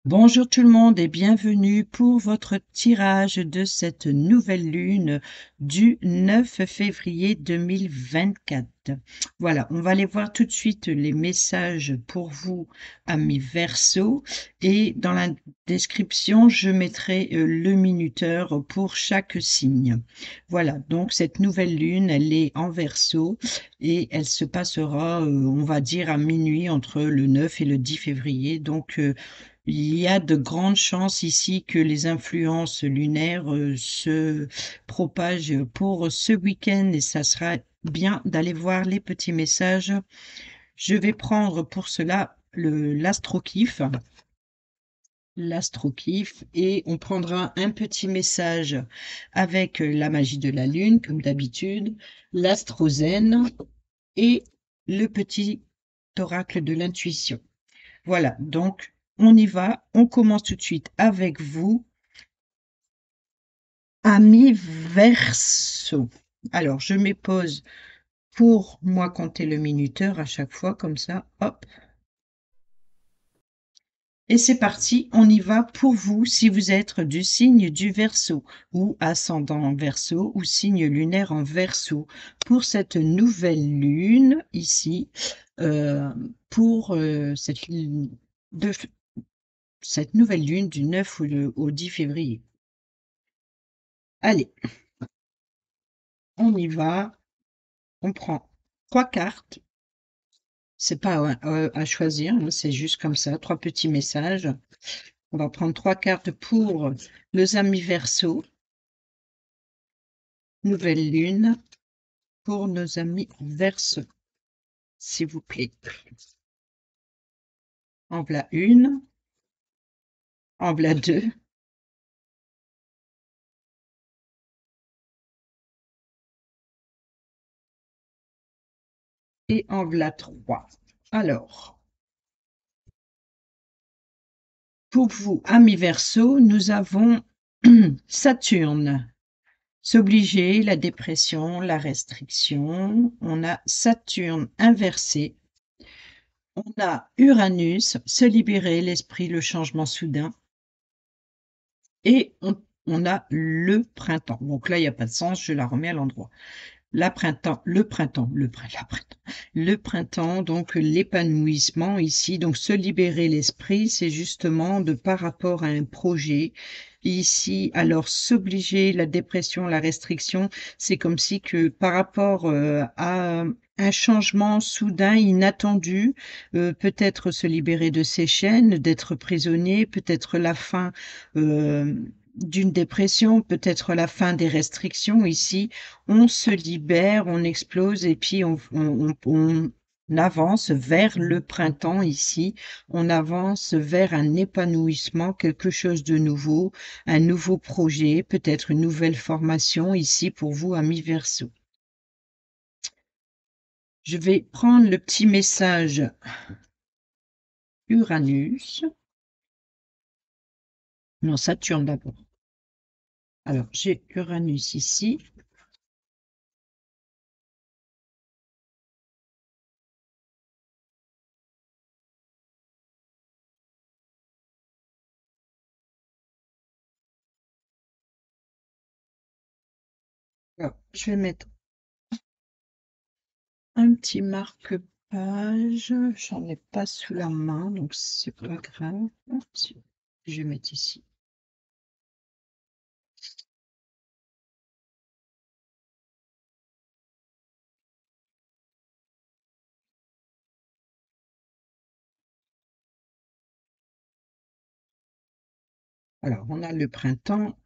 Bonjour tout le monde et bienvenue pour votre tirage de cette nouvelle lune du 9 février 2024. Voilà, on va aller voir tout de suite les messages pour vous, amis Verseau, et dans la description, je mettrai le minuteur pour chaque signe. Voilà, donc cette nouvelle lune, elle est en Verseau et elle se passera, on va dire, à minuit entre le 9 et le 10 février. Donc, il y a de grandes chances ici que les influences lunaires se propagent pour ce week-end et ça sera bien d'aller voir les petits messages. Je vais prendre pour cela l'astro-kiff et on prendra un petit message avec la magie de la lune comme d'habitude, l'astrozen et le petit oracle de l'intuition. Voilà, donc on y va. On commence tout de suite avec vous, ami Verseau. Alors, je mets pause pour moi compter le minuteur à chaque fois, comme ça, hop. Et c'est parti, on y va pour vous si vous êtes du signe du Verseau ou ascendant en Verseau ou signe lunaire en Verseau pour cette nouvelle lune ici, euh, pour de, cette nouvelle lune du 9 au 10 février. Allez, on y va. On prend 3 cartes. C'est pas à choisir, hein, c'est juste comme ça, 3 petits messages. On va prendre 3 cartes pour les amis Verseau. Nouvelle lune pour nos amis Verseau, s'il vous plaît. En voilà une, en voilà deux et en voilà trois. Alors, pour vous, amis Verseau, nous avons Saturne. S'obliger, la dépression, la restriction. On a Saturne inversé. On a Uranus, se libérer, l'esprit, le changement soudain. Et on a le printemps. Donc là, il n'y a pas de sens, je la remets à l'endroit. Le printemps, donc l'épanouissement ici, donc se libérer l'esprit, c'est justement de par rapport à un projet. Ici, alors s'obliger, la dépression, la restriction, c'est comme si que par rapport à un changement soudain, inattendu, peut-être se libérer de ses chaînes, d'être prisonnier, peut-être la fin d'une dépression, peut-être la fin des restrictions ici on se libère, on explose et puis on avance vers le printemps ici, on avance vers un épanouissement, quelque chose de nouveau, un nouveau projet, peut-être une nouvelle formation ici pour vous, amis Verseau. Je vais prendre le petit message Uranus. Non, Saturne d'abord. Alors, j'ai Uranus ici. Alors, je vais mettre un petit marque-page. J'en ai pas sous la main, donc c'est pas grave. Je vais mettre ici. Alors, on a le printemps.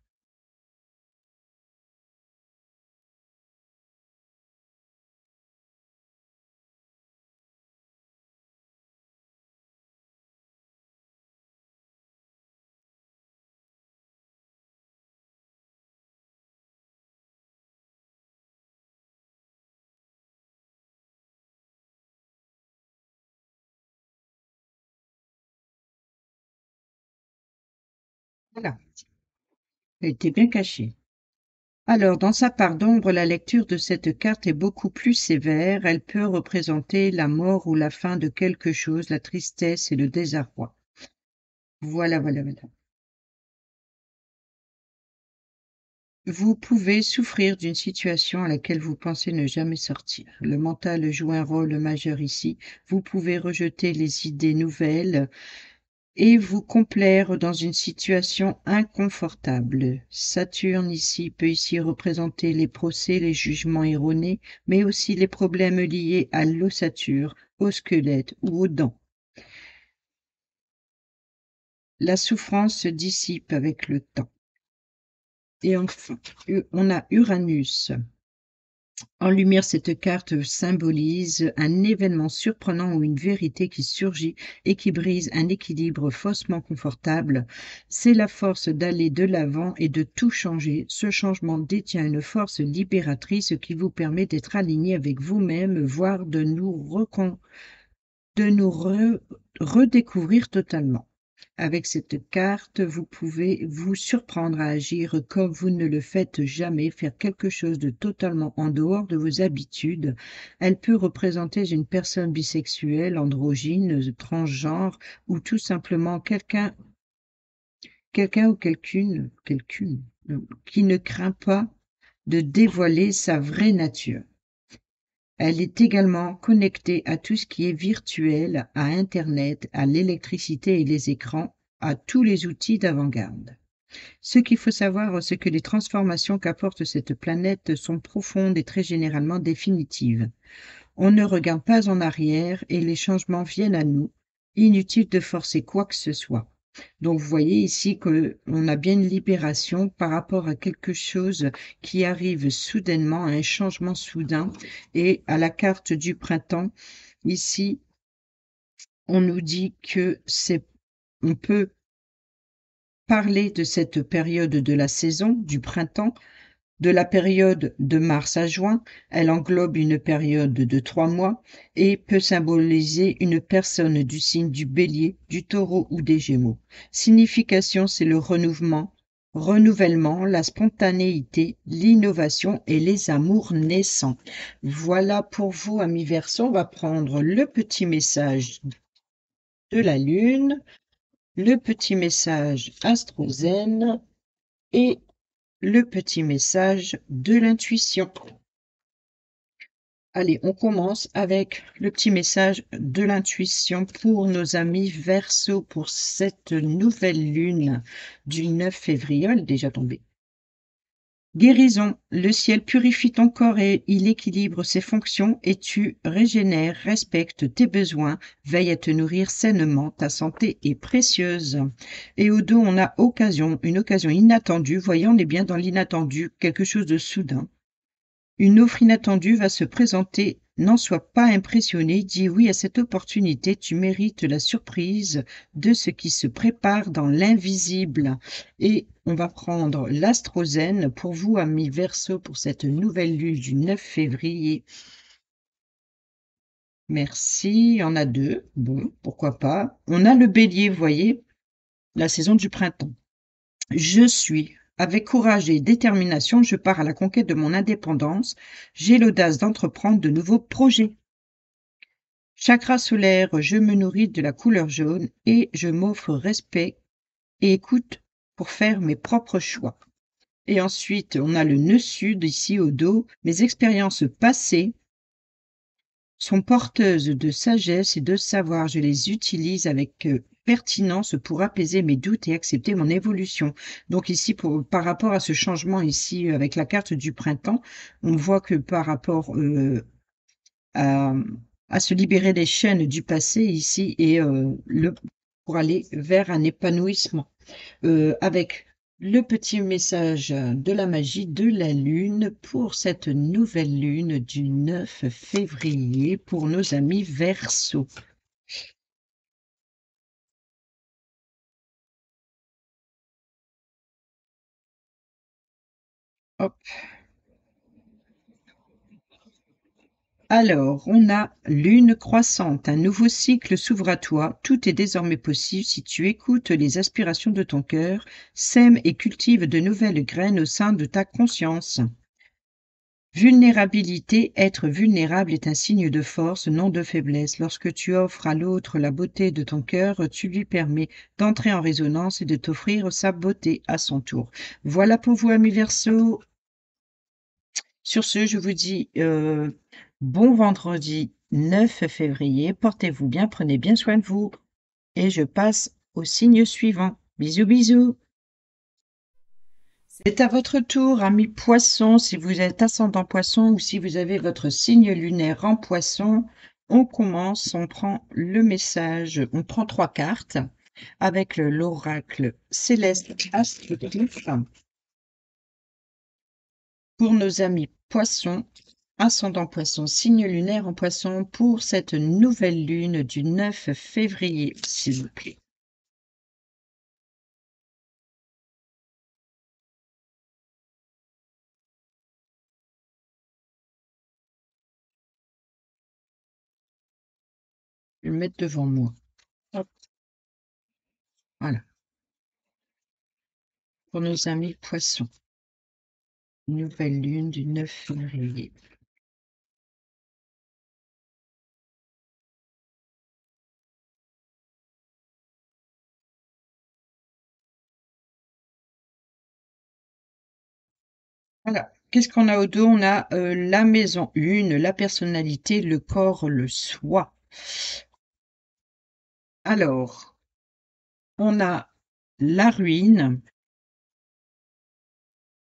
Voilà, elle était bien cachée. Alors, dans sa part d'ombre, la lecture de cette carte est beaucoup plus sévère. Elle peut représenter la mort ou la fin de quelque chose, la tristesse et le désarroi. Voilà, voilà, voilà. Vous pouvez souffrir d'une situation à laquelle vous pensez ne jamais sortir. Le mental joue un rôle majeur ici. Vous pouvez rejeter les idées nouvelles et vous complaire dans une situation inconfortable. Saturne ici peut ici représenter les procès, les jugements erronés, mais aussi les problèmes liés à l'ossature, au squelette ou aux dents. La souffrance se dissipe avec le temps. Et enfin, on a Uranus. En lumière, cette carte symbolise un événement surprenant ou une vérité qui surgit et qui brise un équilibre faussement confortable. C'est la force d'aller de l'avant et de tout changer. Ce changement détient une force libératrice qui vous permet d'être aligné avec vous-même, voire de nous redécouvrir totalement. Avec cette carte, vous pouvez vous surprendre à agir comme vous ne le faites jamais, faire quelque chose de totalement en dehors de vos habitudes. Elle peut représenter une personne bisexuelle, androgyne, transgenre ou tout simplement quelqu'un ou quelqu'une qui ne craint pas de dévoiler sa vraie nature. Elle est également connectée à tout ce qui est virtuel, à Internet, à l'électricité et les écrans, à tous les outils d'avant-garde. Ce qu'il faut savoir, c'est que les transformations qu'apporte cette planète sont profondes et très généralement définitives. On ne regarde pas en arrière et les changements viennent à nous. Inutile de forcer quoi que ce soit. Donc, vous voyez ici qu'on a bien une libération par rapport à quelque chose qui arrive soudainement, à un changement soudain. Et à la carte du printemps, ici, on nous dit que on peut parler de cette période de la saison, du printemps, de la période de mars à juin. Elle englobe une période de 3 mois et peut symboliser une personne du signe du Bélier, du Taureau ou des Gémeaux. Signification, c'est le renouvellement, la spontanéité, l'innovation et les amours naissants. Voilà pour vous, amis Verseau. On va prendre le petit message de la Lune, le petit message Astrozène et le petit message de l'intuition. Allez, on commence avec le petit message de l'intuition pour nos amis Verseau pour cette nouvelle lune du 9 février. Elle est déjà tombée. Guérison, le ciel purifie ton corps et il équilibre ses fonctions et tu régénères, respectes tes besoins, veille à te nourrir sainement, ta santé est précieuse. Et au dos, on a une occasion inattendue, voyons, on est bien dans l'inattendu, quelque chose de soudain. Une offre inattendue va se présenter, n'en sois pas impressionné, dis oui à cette opportunité, tu mérites la surprise de ce qui se prépare dans l'invisible. Et on va prendre l'astrozène pour vous, amis Verseau, pour cette nouvelle lune du 9 février. Merci, il y en a deux, bon, pourquoi pas. On a le bélier, vous voyez, la saison du printemps. Je suis. Avec courage et détermination, je pars à la conquête de mon indépendance. J'ai l'audace d'entreprendre de nouveaux projets. Chakra solaire, je me nourris de la couleur jaune et je m'offre respect et écoute pour faire mes propres choix. Et ensuite, on a le nœud sud ici au dos. Mes expériences passées sont porteuses de sagesse et de savoir. Je les utilise avec pertinence pour apaiser mes doutes et accepter mon évolution. Donc ici, par rapport à ce changement ici avec la carte du printemps, on voit que par rapport à, à se libérer des chaînes du passé ici et pour aller vers un épanouissement. Avec le petit message de la magie de la lune pour cette nouvelle lune du 9 février pour nos amis Verseau. Hop. Alors, on a lune croissante, un nouveau cycle s'ouvre à toi, tout est désormais possible si tu écoutes les aspirations de ton cœur, sème et cultive de nouvelles graines au sein de ta conscience. Vulnérabilité, être vulnérable est un signe de force, non de faiblesse. Lorsque tu offres à l'autre la beauté de ton cœur, tu lui permets d'entrer en résonance et de t'offrir sa beauté à son tour. Voilà pour vous, amis Verseau. Sur ce, je vous dis bon vendredi 9 février. Portez-vous bien, prenez bien soin de vous. Et je passe au signe suivant. Bisous, bisous. C'est à votre tour, ami Poisson, si vous êtes ascendant Poisson ou si vous avez votre signe lunaire en Poisson. On commence, on prend le message, on prend 3 cartes avec l'oracle céleste Astrolif pour nos amis Poissons, ascendant Poisson, signe lunaire en Poisson pour cette nouvelle lune du 9 février, s'il vous plaît. Je vais le mettre devant moi. Hop, voilà, pour nos amis Poissons. Nouvelle lune du 9 février. Voilà. Qu'est-ce qu'on a au dos? On a la maison 1, la personnalité, le corps, le soi. Alors, on a la ruine,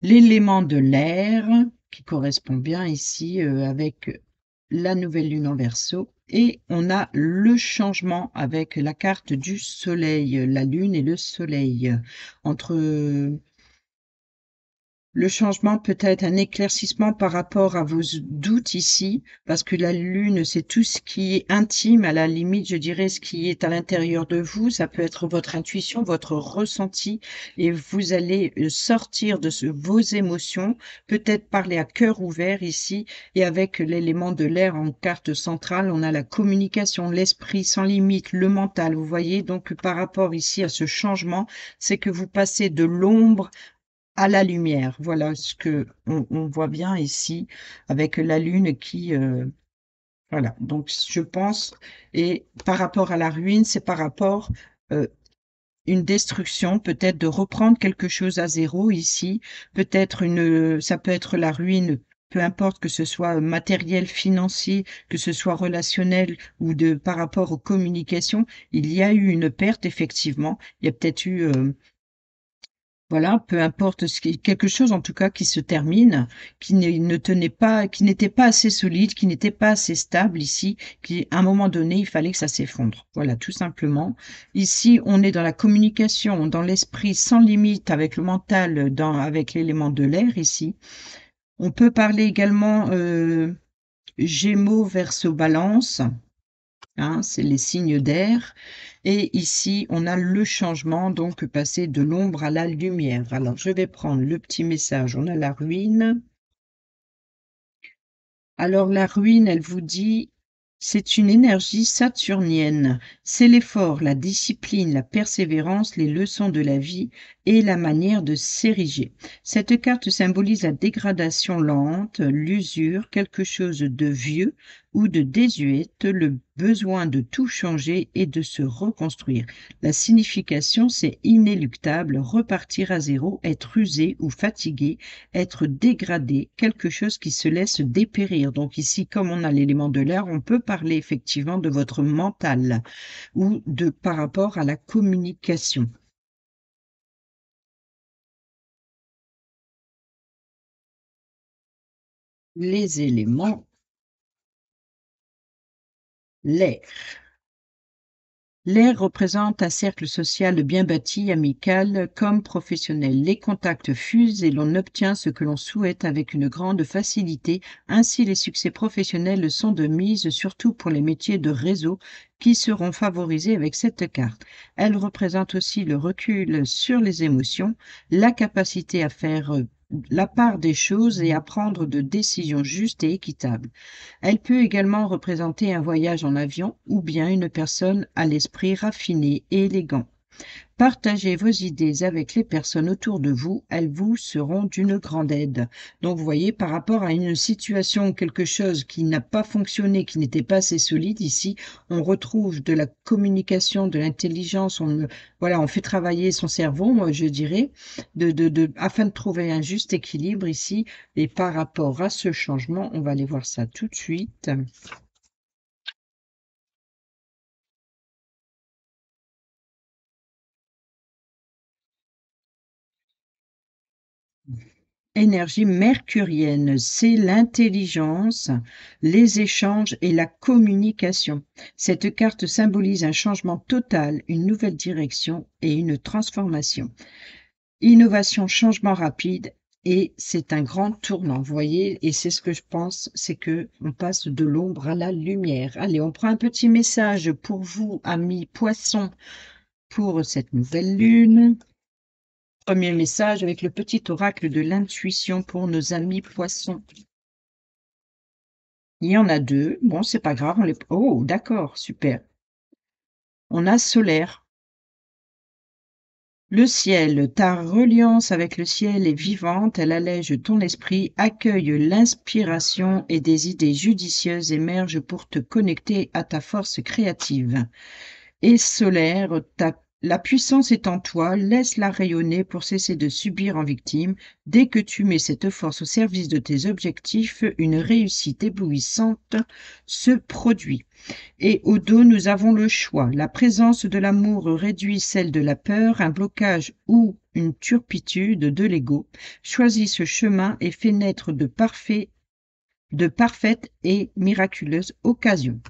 l'élément de l'air, qui correspond bien ici avec la nouvelle lune en Verseau, et on a le changement avec la carte du soleil, la lune et le soleil. Entre le changement peut être un éclaircissement par rapport à vos doutes ici, parce que la lune, c'est tout ce qui est intime, à la limite, je dirais, ce qui est à l'intérieur de vous. Ça peut être votre intuition, votre ressenti, et vous allez sortir de vos émotions, peut-être parler à cœur ouvert ici, et avec l'élément de l'air en carte centrale, on a la communication, l'esprit sans limite, le mental. Vous voyez, donc par rapport ici à ce changement, c'est que vous passez de l'ombre à la lumière. Voilà ce que on voit bien ici avec la lune qui, voilà. Donc je pense, et par rapport à la ruine, c'est par rapport une destruction, peut-être de reprendre quelque chose à zéro ici, peut-être ça peut être la ruine. Peu importe que ce soit matériel, financier, que ce soit relationnel ou par rapport aux communications, il y a eu une perte effectivement. Il y a peut-être eu voilà, peu importe quelque chose en tout cas qui se termine, qui ne tenait pas, qui n'était pas assez solide, qui n'était pas assez stable ici, qui à un moment donné, il fallait que ça s'effondre. Voilà, tout simplement. Ici, on est dans la communication, dans l'esprit sans limite, avec le mental, avec l'élément de l'air ici. On peut parler également Gémeaux, Verseau, Balance. Hein, c'est les signes d'air. Et ici, on a le changement, donc passer de l'ombre à la lumière. Alors, je vais prendre le petit message. On a la ruine. Alors, la ruine, elle vous dit, c'est une énergie saturnienne. C'est l'effort, la discipline, la persévérance, les leçons de la vie et la manière de s'ériger. Cette carte symbolise la dégradation lente, l'usure, quelque chose de vieux ou de désuète, le besoin de tout changer et de se reconstruire. La signification, c'est inéluctable, repartir à zéro, être usé ou fatigué, être dégradé, quelque chose qui se laisse dépérir. Donc ici, comme on a l'élément de l'air, on peut parler effectivement de votre mental ou par rapport à la communication. Les éléments, l'air. L'air représente un cercle social bien bâti, amical comme professionnel. Les contacts fusent et l'on obtient ce que l'on souhaite avec une grande facilité. Ainsi, les succès professionnels sont de mise, surtout pour les métiers de réseau qui seront favorisés avec cette carte. Elle représente aussi le recul sur les émotions, la capacité à faire la part des choses et à prendre de décisions justes et équitables. Elle peut également représenter un voyage en avion ou bien une personne à l'esprit raffiné et élégant. Partagez vos idées avec les personnes autour de vous, elles vous seront d'une grande aide. Donc, vous voyez, par rapport à une situation ou quelque chose qui n'a pas fonctionné, qui n'était pas assez solide, ici, on retrouve de la communication, de l'intelligence, voilà, on fait travailler son cerveau, moi, je dirais, afin de trouver un juste équilibre ici. Et par rapport à ce changement, on va aller voir ça tout de suite. Énergie mercurienne, c'est l'intelligence, les échanges et la communication. Cette carte symbolise un changement total, une nouvelle direction et une transformation. Innovation, changement rapide et c'est un grand tournant, vous voyez, et c'est ce que je pense, c'est que on passe de l'ombre à la lumière. Allez, on prend un petit message pour vous, amis poissons, pour cette nouvelle lune. Premier message avec le petit oracle de l'intuition pour nos amis poissons. Il y en a deux. Bon, c'est pas grave. Oh, d'accord, super. On a solaire. Le ciel, ta reliance avec le ciel est vivante, elle allège ton esprit, accueille l'inspiration et des idées judicieuses émergent pour te connecter à ta force créative. Et solaire, la puissance est en toi, laisse-la rayonner pour cesser de subir en victime. Dès que tu mets cette force au service de tes objectifs, une réussite éblouissante se produit. Et au dos, nous avons le choix. La présence de l'amour réduit celle de la peur, un blocage ou une turpitude de l'ego. Choisis ce chemin et fais naître de parfaites et miraculeuses occasions.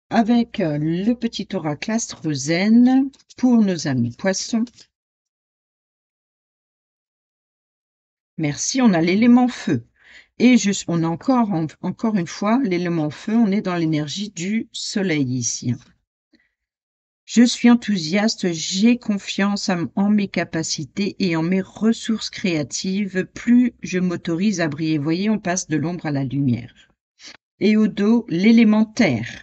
Avec le petit oracle astrozène pour nos amis poissons. Merci, on a l'élément feu. Et on a encore une fois l'élément feu, on est dans l'énergie du soleil ici. Je suis enthousiaste, j'ai confiance en mes capacités et en mes ressources créatives. Plus je m'autorise à briller, vous voyez, on passe de l'ombre à la lumière. Et au dos, l'élémentaire.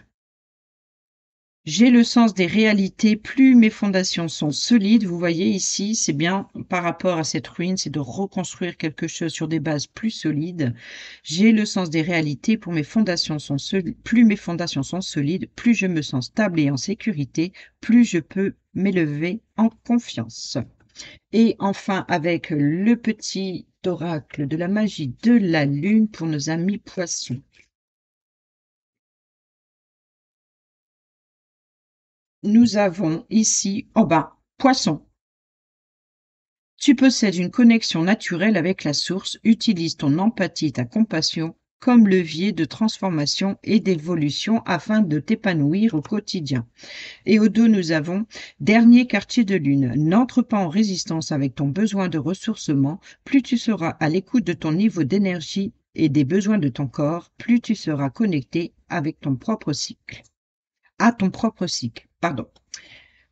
J'ai le sens des réalités, plus mes fondations sont solides. Vous voyez ici, c'est bien par rapport à cette ruine, c'est de reconstruire quelque chose sur des bases plus solides. J'ai le sens des réalités, plus mes fondations sont solides, plus je me sens stable et en sécurité, plus je peux m'élever en confiance. Et enfin, avec le petit oracle de la magie de la lune pour nos amis poissons. Nous avons ici, en bas, poisson. Tu possèdes une connexion naturelle avec la source, utilise ton empathie, ta compassion comme levier de transformation et d'évolution afin de t'épanouir au quotidien. Et au dos, nous avons dernier quartier de lune. N'entre pas en résistance avec ton besoin de ressourcement. Plus tu seras à l'écoute de ton niveau d'énergie et des besoins de ton corps, plus tu seras connecté avec ton propre cycle. À ton propre cycle, pardon.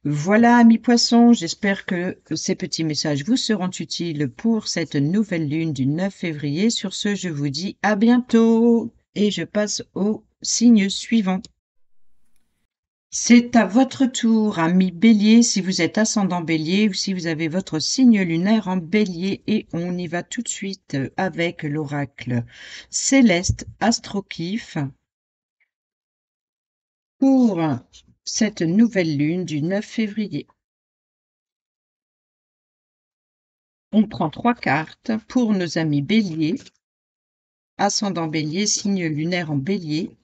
Voilà, amis poissons, j'espère que ces petits messages vous seront utiles pour cette nouvelle lune du 9 février. Sur ce, je vous dis à bientôt et je passe au signe suivant. C'est à votre tour, amis bélier, si vous êtes ascendant bélier ou si vous avez votre signe lunaire en bélier et on y va tout de suite avec l'oracle céleste Astrokif pour cette nouvelle lune du 9 février. On prend 3 cartes pour nos amis bélier, ascendant bélier, signe lunaire en bélier.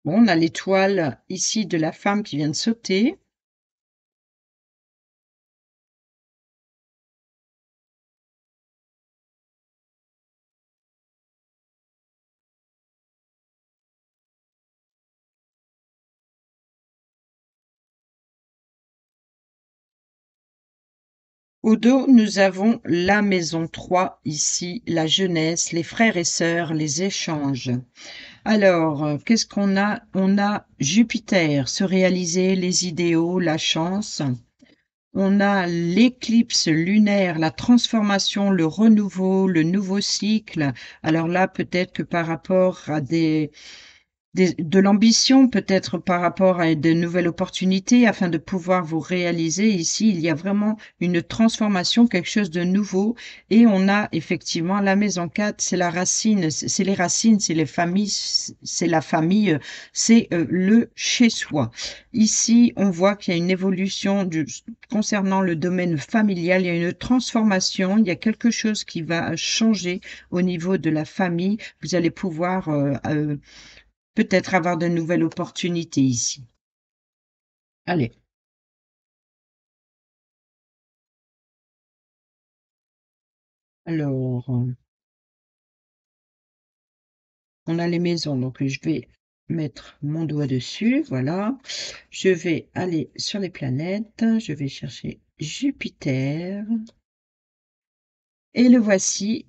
Bon, on a l'étoile ici de la femme qui vient de sauter. Au dos, nous avons la maison 3, ici, la jeunesse, les frères et sœurs, les échanges. Alors, qu'est-ce qu'on a? On a Jupiter, se réaliser, les idéaux, la chance. On a l'éclipse lunaire, la transformation, le renouveau, le nouveau cycle. Alors là, peut-être que par rapport à de l'ambition, peut-être par rapport à de nouvelles opportunités, afin de pouvoir vous réaliser. Ici, il y a vraiment une transformation, quelque chose de nouveau. Et on a effectivement la maison 4, c'est la racine, c'est les racines, c'est les familles, c'est la famille, c'est le chez-soi. Ici, on voit qu'il y a une évolution concernant le domaine familial, il y a une transformation, il y a quelque chose qui va changer au niveau de la famille. Vous allez pouvoir peut-être avoir de nouvelles opportunités ici. Allez, alors, on a les maisons, donc je vais mettre mon doigt dessus, voilà. Je vais aller sur les planètes, je vais chercher Jupiter, et le voici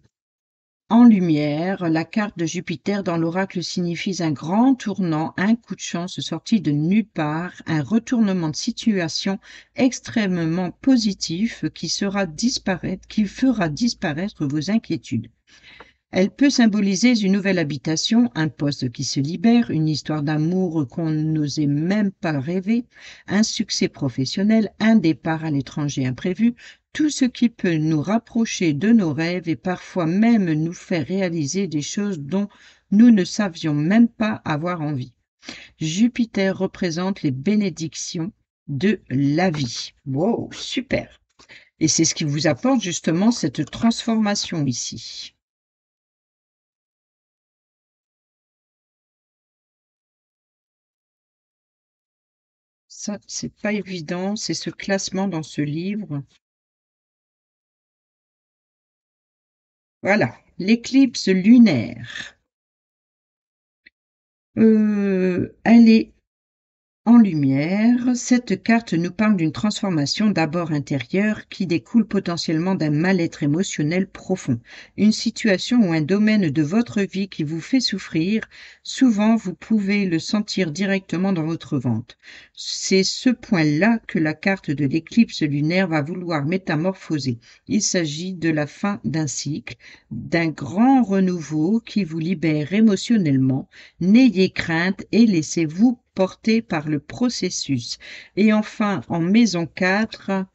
en lumière. La carte de Jupiter dans l'oracle signifie un grand tournant, un coup de chance sorti de nulle part, un retournement de situation extrêmement positif qui fera disparaître vos inquiétudes. Elle peut symboliser une nouvelle habitation, un poste qui se libère, une histoire d'amour qu'on n'osait même pas rêver, un succès professionnel, un départ à l'étranger imprévu, tout ce qui peut nous rapprocher de nos rêves et parfois même nous faire réaliser des choses dont nous ne savions même pas avoir envie. Jupiter représente les bénédictions de la vie. Wow, super! Et c'est ce qui vous apporte justement cette transformation ici. Ça, c'est pas évident, c'est ce classement dans ce livre. Voilà, l'éclipse lunaire. Elle est en lumière. Cette carte nous parle d'une transformation d'abord intérieure qui découle potentiellement d'un mal-être émotionnel profond. Une situation ou un domaine de votre vie qui vous fait souffrir, souvent vous pouvez le sentir directement dans votre ventre. C'est ce point-là que la carte de l'éclipse lunaire va vouloir métamorphoser. Il s'agit de la fin d'un cycle, d'un grand renouveau qui vous libère émotionnellement. N'ayez crainte et laissez-vous porter par le processus. Et enfin, en maison 4,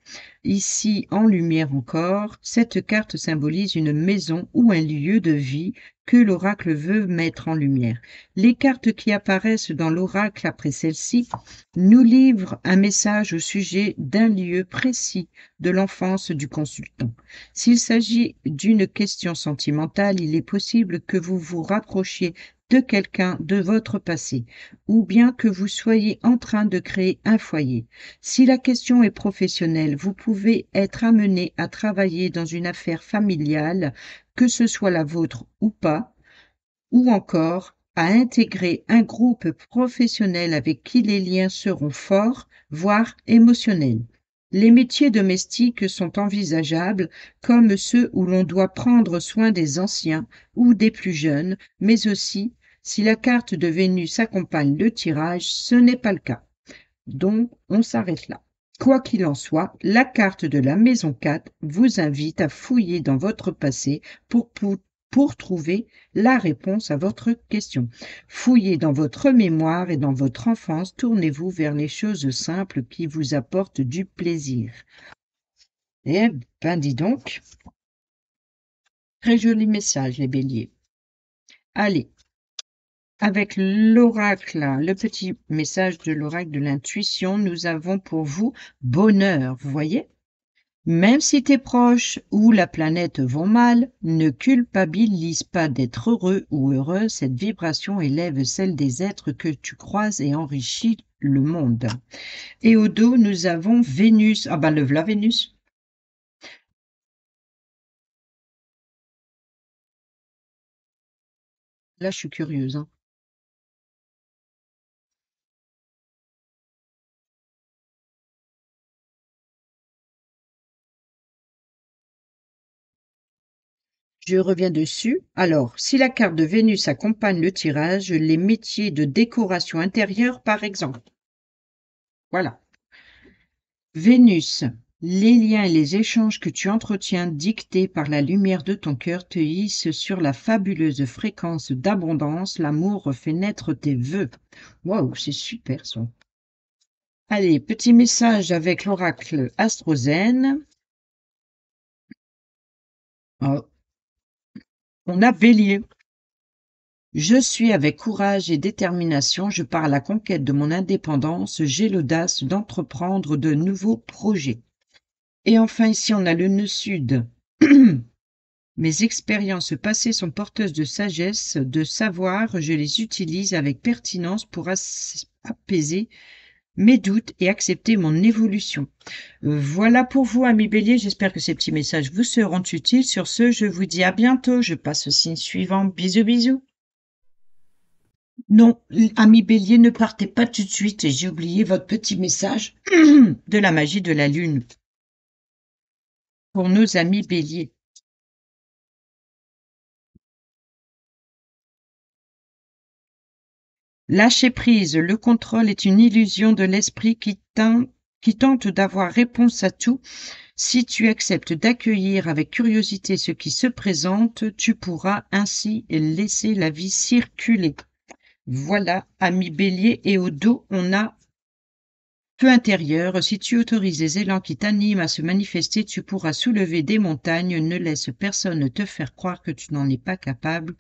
ici en lumière encore, cette carte symbolise une maison ou un lieu de vie que l'oracle veut mettre en lumière. Les cartes qui apparaissent dans l'oracle après celle-ci nous livrent un message au sujet d'un lieu précis de l'enfance du consultant. S'il s'agit d'une question sentimentale, il est possible que vous vous rapprochiez de quelqu'un de votre passé, ou bien que vous soyez en train de créer un foyer. Si la question est professionnelle, vous pouvez être amené à travailler dans une affaire familiale, que ce soit la vôtre ou pas, ou encore à intégrer un groupe professionnel avec qui les liens seront forts, voire émotionnels. Les métiers domestiques sont envisageables comme ceux où l'on doit prendre soin des anciens ou des plus jeunes, mais aussi, si la carte de Vénus accompagne le tirage, ce n'est pas le cas. Donc, on s'arrête là. Quoi qu'il en soit, la carte de la maison 4 vous invite à fouiller dans votre passé pour trouver la réponse à votre question. Fouillez dans votre mémoire et dans votre enfance, tournez-vous vers les choses simples qui vous apportent du plaisir. Eh ben, dis donc, très joli message, les béliers. Allez, avec l'oracle, le petit message de l'oracle de l'intuition, nous avons pour vous bonheur, vous voyez? Même si tes proches ou la planète vont mal, ne culpabilise pas d'être heureux ou heureux, cette vibration élève celle des êtres que tu croises et enrichit le monde. Et au dos, nous avons Vénus. Ah ben, le voilà Vénus. Là, je suis curieuse, hein. Je reviens dessus. Alors, si la carte de Vénus accompagne le tirage, les métiers de décoration intérieure, par exemple. Voilà. Vénus. Les liens et les échanges que tu entretiens dictés par la lumière de ton cœur te hissent sur la fabuleuse fréquence d'abondance. L'amour fait naître tes vœux. Waouh, c'est super ça. Allez, petit message avec l'oracle Astrozène. Oh, on a Bélier. Je suis avec courage et détermination, je pars à la conquête de mon indépendance, j'ai l'audace d'entreprendre de nouveaux projets. Et enfin, ici, on a le nœud sud. Mes expériences passées sont porteuses de sagesse, de savoir, je les utilise avec pertinence pour apaiser mes doutes et accepter mon évolution. Voilà pour vous, amis Bélier. J'espère que ces petits messages vous seront utiles. Sur ce, je vous dis à bientôt. Je passe au signe suivant. Bisous, bisous. Non, ami Bélier, ne partez pas tout de suite. J'ai oublié votre petit message de la magie de la lune pour nos amis Bélier. Lâcher prise, le contrôle est une illusion de l'esprit qui tente d'avoir réponse à tout. Si tu acceptes d'accueillir avec curiosité ce qui se présente, tu pourras ainsi laisser la vie circuler. Voilà, ami Bélier, et au dos, on a feu intérieur. Si tu autorises les élans qui t'animent à se manifester, tu pourras soulever des montagnes. Ne laisse personne te faire croire que tu n'en es pas capable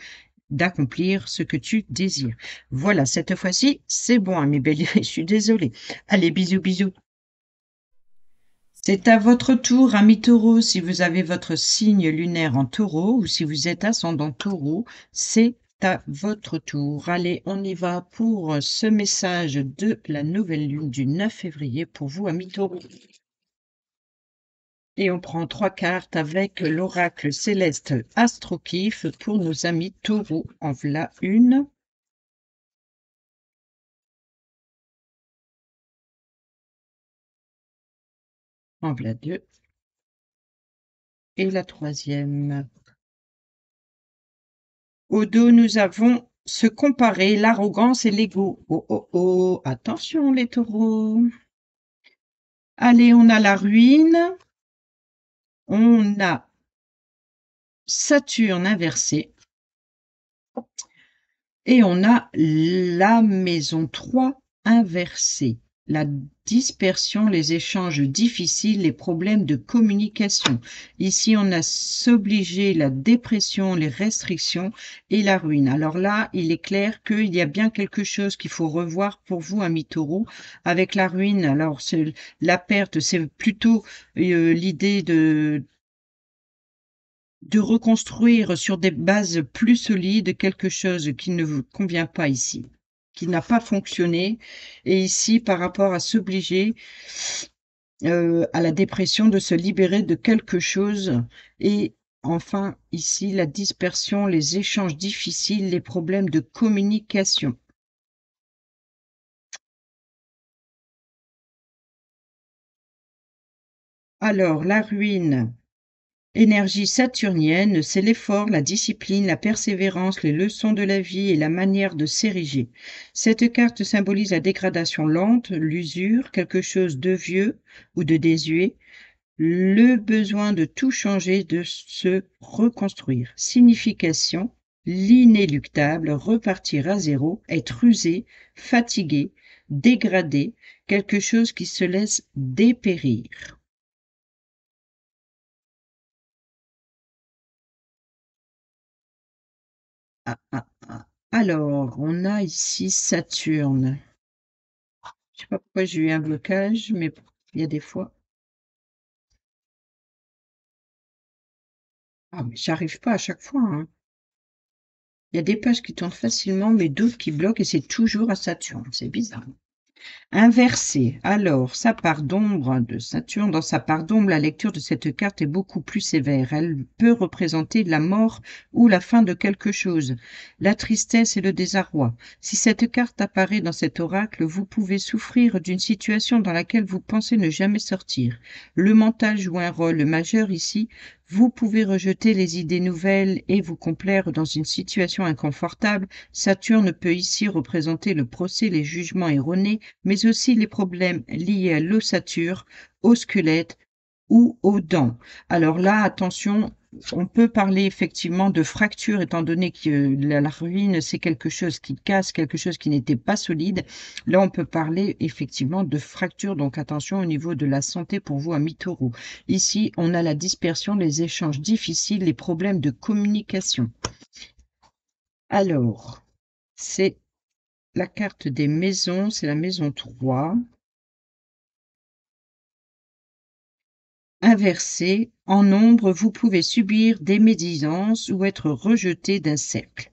d'accomplir ce que tu désires. Voilà, cette fois-ci, c'est bon, ami Bélier, je suis désolée. Allez, bisous, bisous. C'est à votre tour, ami Taureau, si vous avez votre signe lunaire en Taureau ou si vous êtes ascendant Taureau, c'est à votre tour. Allez, on y va pour ce message de la nouvelle lune du 9 février pour vous, ami Taureau. Et on prend 3 cartes avec l'oracle céleste Astrokif pour nos amis Taureau. En voilà une. En voilà deux. Et la troisième. Au dos, nous avons se comparer, l'arrogance et l'ego. Oh, oh, oh, attention les taureaux. Allez, on a la ruine. On a Saturne inversé. Et on a la maison 3 inversée. La dispersion, les échanges difficiles, les problèmes de communication. Ici, on a s'obliger, la dépression, les restrictions et la ruine. Alors là, il est clair qu'il y a bien quelque chose qu'il faut revoir pour vous, amis taureaux, avec la ruine. Alors, la perte, c'est plutôt l'idée de reconstruire sur des bases plus solides quelque chose qui ne vous convient pas ici, qui n'a pas fonctionné. Et ici, par rapport à s'obliger à la dépression, de se libérer de quelque chose. Et enfin, ici, la dispersion, les échanges difficiles, les problèmes de communication. Alors, la ruine. Énergie saturnienne, c'est l'effort, la discipline, la persévérance, les leçons de la vie et la manière de s'ériger. Cette carte symbolise la dégradation lente, l'usure, quelque chose de vieux ou de désuet, le besoin de tout changer, de se reconstruire. Signification, l'inéluctable, repartir à zéro, être usé, fatigué, dégradé, quelque chose qui se laisse dépérir. Ah, ah, ah. Alors, on a ici Saturne. Je sais pas pourquoi j'ai eu un blocage, mais il y a des fois. Ah, mais j'arrive pas à chaque fois, hein. Il y a des pages qui tournent facilement, mais d'autres qui bloquent et c'est toujours à Saturne. C'est bizarre. Inversé. Alors, sa part d'ombre de Saturne, dans sa part d'ombre, la lecture de cette carte est beaucoup plus sévère. Elle peut représenter la mort ou la fin de quelque chose, la tristesse et le désarroi. Si cette carte apparaît dans cet oracle, vous pouvez souffrir d'une situation dans laquelle vous pensez ne jamais sortir. Le mental joue un rôle majeur ici. Vous pouvez rejeter les idées nouvelles et vous complaire dans une situation inconfortable. Saturne peut ici représenter le procès, les jugements erronés, mais aussi les problèmes liés à l'ossature, au squelette, ou aux dents. Alors là, attention, on peut parler effectivement de fracture étant donné que la ruine, c'est quelque chose qui casse, quelque chose qui n'était pas solide. Là, on peut parler effectivement de fracture, donc attention au niveau de la santé pour vous, amis taureaux. Ici, on a la dispersion, les échanges difficiles, les problèmes de communication. Alors, c'est la carte des maisons, c'est la maison 3. Inversé, en nombre, vous pouvez subir des médisances ou être rejeté d'un cercle,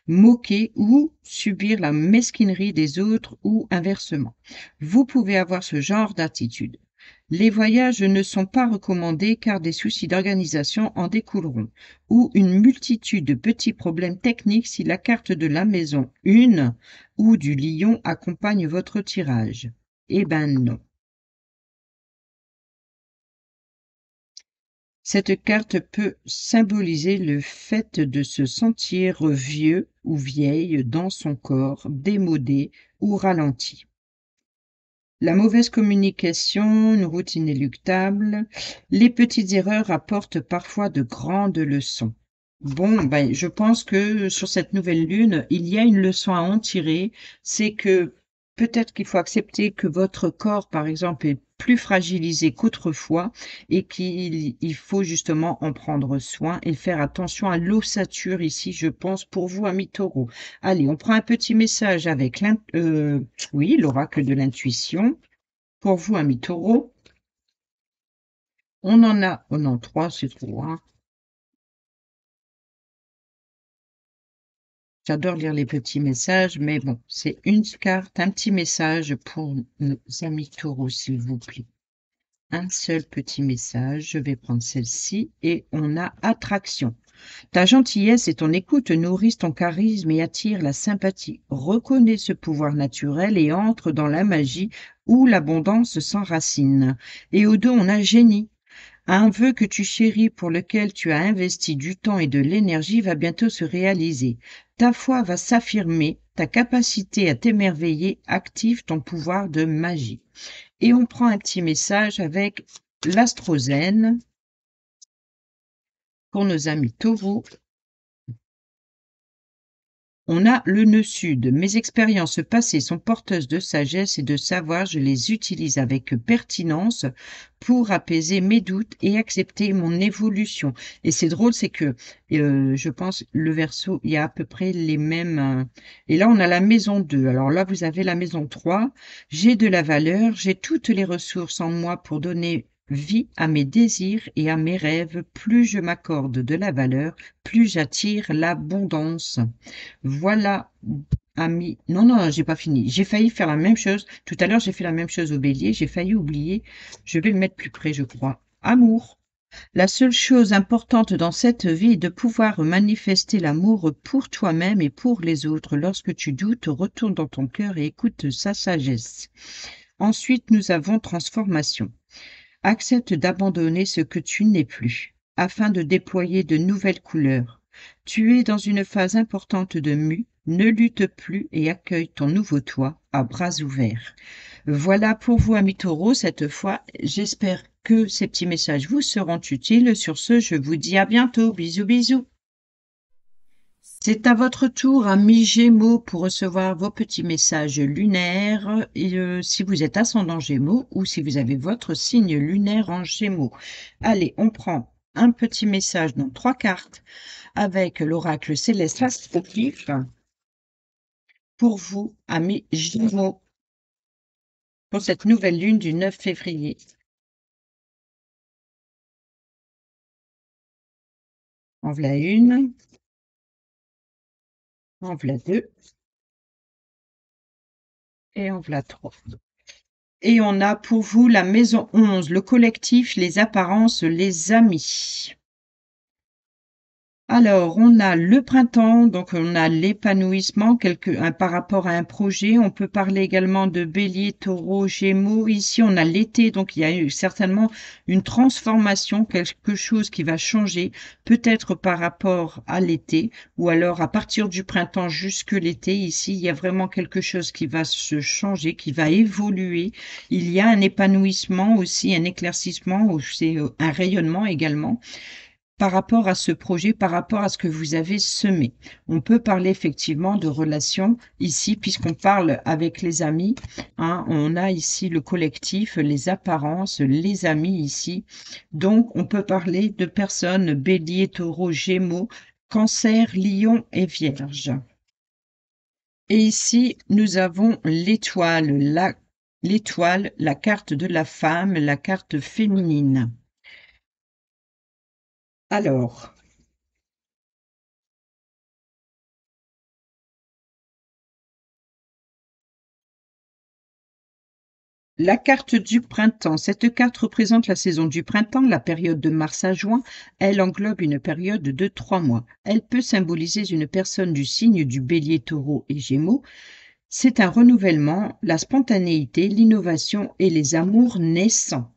moquer ou subir la mesquinerie des autres ou inversement. Vous pouvez avoir ce genre d'attitude. Les voyages ne sont pas recommandés car des soucis d'organisation en découleront, ou une multitude de petits problèmes techniques si la carte de la maison 1 ou du lion accompagne votre tirage. Eh ben non. Cette carte peut symboliser le fait de se sentir vieux ou vieille dans son corps, démodé ou ralenti. La mauvaise communication, une routine inéluctable, les petites erreurs apportent parfois de grandes leçons. Bon, ben, je pense que sur cette nouvelle lune, il y a une leçon à en tirer, c'est que peut-être qu'il faut accepter que votre corps, par exemple, est plus fragilisé qu'autrefois et qu'il faut justement en prendre soin et faire attention à l'ossature ici, je pense, pour vous, amis taureaux. Allez, on prend un petit message avec oui, l'oracle de l'intuition. Pour vous, amis taureaux, on en a, oh non, 3, c'est trop, hein. J'adore lire les petits messages, mais bon, c'est une carte, un petit message pour nos amis taureaux, s'il vous plaît. Un seul petit message, je vais prendre celle-ci et on a attraction. Ta gentillesse et ton écoute nourrissent ton charisme et attirent la sympathie. Reconnais ce pouvoir naturel et entre dans la magie où l'abondance s'enracine. Et au dos, on a génie. Un vœu que tu chéris pour lequel tu as investi du temps et de l'énergie va bientôt se réaliser. Ta foi va s'affirmer, ta capacité à t'émerveiller active ton pouvoir de magie. Et on prend un petit message avec l'astrozène pour nos amis taureaux. On a le nœud sud. Mes expériences passées sont porteuses de sagesse et de savoir. Je les utilise avec pertinence pour apaiser mes doutes et accepter mon évolution. Et c'est drôle, c'est que je pense le Verseau, il y a à peu près les mêmes. Et là, on a la maison 2. Alors là, vous avez la maison 3. J'ai de la valeur, j'ai toutes les ressources en moi pour donner vie à mes désirs et à mes rêves. Plus je m'accorde de la valeur, plus j'attire l'abondance. Voilà, ami. Non, non, j'ai pas fini. J'ai failli faire la même chose. Tout à l'heure, j'ai fait la même chose au bélier. J'ai failli oublier. Je vais le mettre plus près, je crois. Amour. La seule chose importante dans cette vie est de pouvoir manifester l'amour pour toi-même et pour les autres. Lorsque tu doutes, retourne dans ton cœur et écoute sa sagesse. Ensuite, nous avons transformation. Accepte d'abandonner ce que tu n'es plus, afin de déployer de nouvelles couleurs. Tu es dans une phase importante de mue, ne lutte plus et accueille ton nouveau toi à bras ouverts. Voilà pour vous, amis taureaux, cette fois. J'espère que ces petits messages vous seront utiles. Sur ce, je vous dis à bientôt. Bisous, bisous. C'est à votre tour, amis Gémeaux, pour recevoir vos petits messages lunaires, et, si vous êtes ascendant Gémeaux ou si vous avez votre signe lunaire en Gémeaux. Allez, on prend un petit message dans 3 cartes avec l'oracle céleste astroclif pour vous, amis Gémeaux, pour cette nouvelle lune du 9 février. En voilà une, en voilà deux et en voilà trois. Et on a pour vous la maison 11, le collectif, les apparences, les amis. Alors, on a le printemps, donc on a l'épanouissement par rapport à un projet. On peut parler également de Bélier, Taureau, Gémeaux. Ici, on a l'été, donc il y a eu certainement une transformation, quelque chose qui va changer, peut-être par rapport à l'été, ou alors à partir du printemps jusque l'été. Ici, il y a vraiment quelque chose qui va se changer, qui va évoluer. Il y a un épanouissement aussi, un éclaircissement, ou c'est un rayonnement également par rapport à ce projet, par rapport à ce que vous avez semé. On peut parler effectivement de relations ici, puisqu'on parle avec les amis, hein, on a ici le collectif, les apparences, les amis ici. Donc, on peut parler de personnes bélier, taureau, gémeaux, cancer, lion et vierge. Et ici, nous avons l'étoile, la carte de la femme, la carte féminine. Alors, la carte du printemps. Cette carte représente la saison du printemps, la période de mars à juin. Elle englobe une période de 3 mois. Elle peut symboliser une personne du signe du bélier, taureau et gémeaux. C'est un renouvellement, la spontanéité, l'innovation et les amours naissants.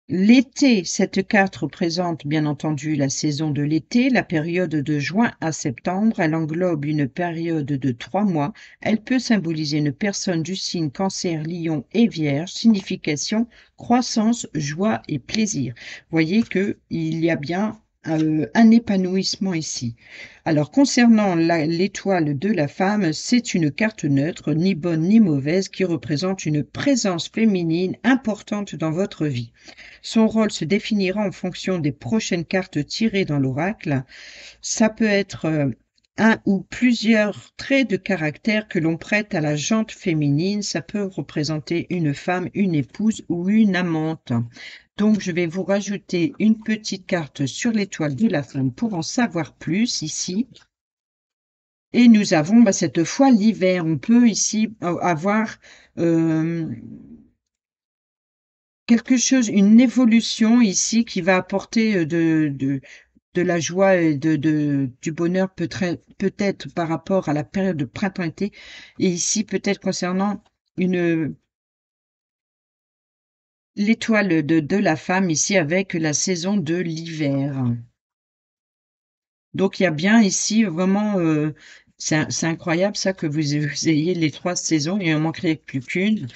L'été, cette carte représente bien entendu la saison de l'été, la période de juin à septembre. Elle englobe une période de 3 mois. Elle peut symboliser une personne du signe Cancer, Lion et Vierge. Signification, croissance, joie et plaisir. Voyez qu'il y a bien un épanouissement ici. Alors, concernant l'étoile de la femme, c'est une carte neutre, ni bonne ni mauvaise, qui représente une présence féminine importante dans votre vie. Son rôle se définira en fonction des prochaines cartes tirées dans l'oracle. Ça peut être un ou plusieurs traits de caractère que l'on prête à la jante féminine. Ça peut représenter une femme, une épouse ou une amante. Donc, je vais vous rajouter une petite carte sur l'étoile de la femme pour en savoir plus ici. Et nous avons cette fois l'hiver. On peut ici avoir quelque chose, une évolution ici qui va apporter de la joie et du bonheur peut-être par rapport à la période de printemps-été. Et ici, peut-être concernant l'étoile de la femme ici avec la saison de l'hiver. Donc il y a bien ici vraiment, c'est incroyable ça que vous ayez les 3 saisons, il en manquerait plus qu'une.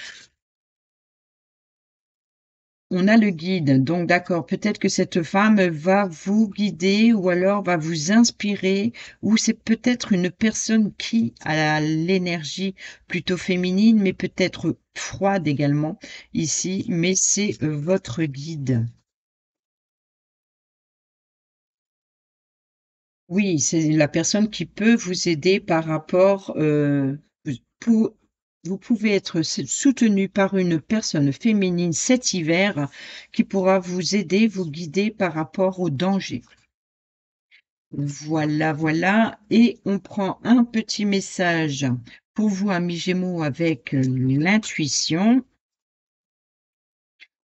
On a le guide, donc d'accord, peut-être que cette femme va vous guider ou alors va vous inspirer, ou c'est peut-être une personne qui a l'énergie plutôt féminine, mais peut-être froide également ici, mais c'est votre guide. Oui, c'est la personne qui peut vous aider par rapport, pou vous pouvez être soutenu par une personne féminine cet hiver qui pourra vous aider, vous guider par rapport aux dangers. Voilà, voilà et on prend un petit message pour vous, amis Gémeaux, avec, l'intuition.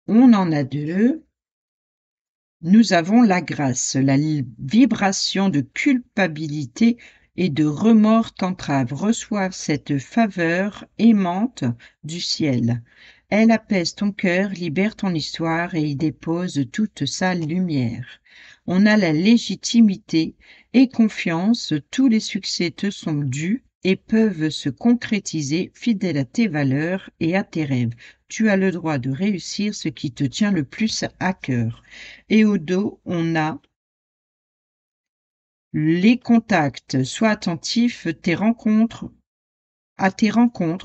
On en a 2. Nous avons la grâce, la vibration de culpabilité et de remords t'entrave. Reçois cette faveur aimante du ciel. Elle apaise ton cœur, libère ton histoire et y dépose toute sa lumière. On a la légitimité et confiance, tous les succès te sont dus et peuvent se concrétiser fidèle à tes valeurs et à tes rêves. Tu as le droit de réussir ce qui te tient le plus à cœur. Et au dos, on a les contacts. Sois attentif à tes rencontres.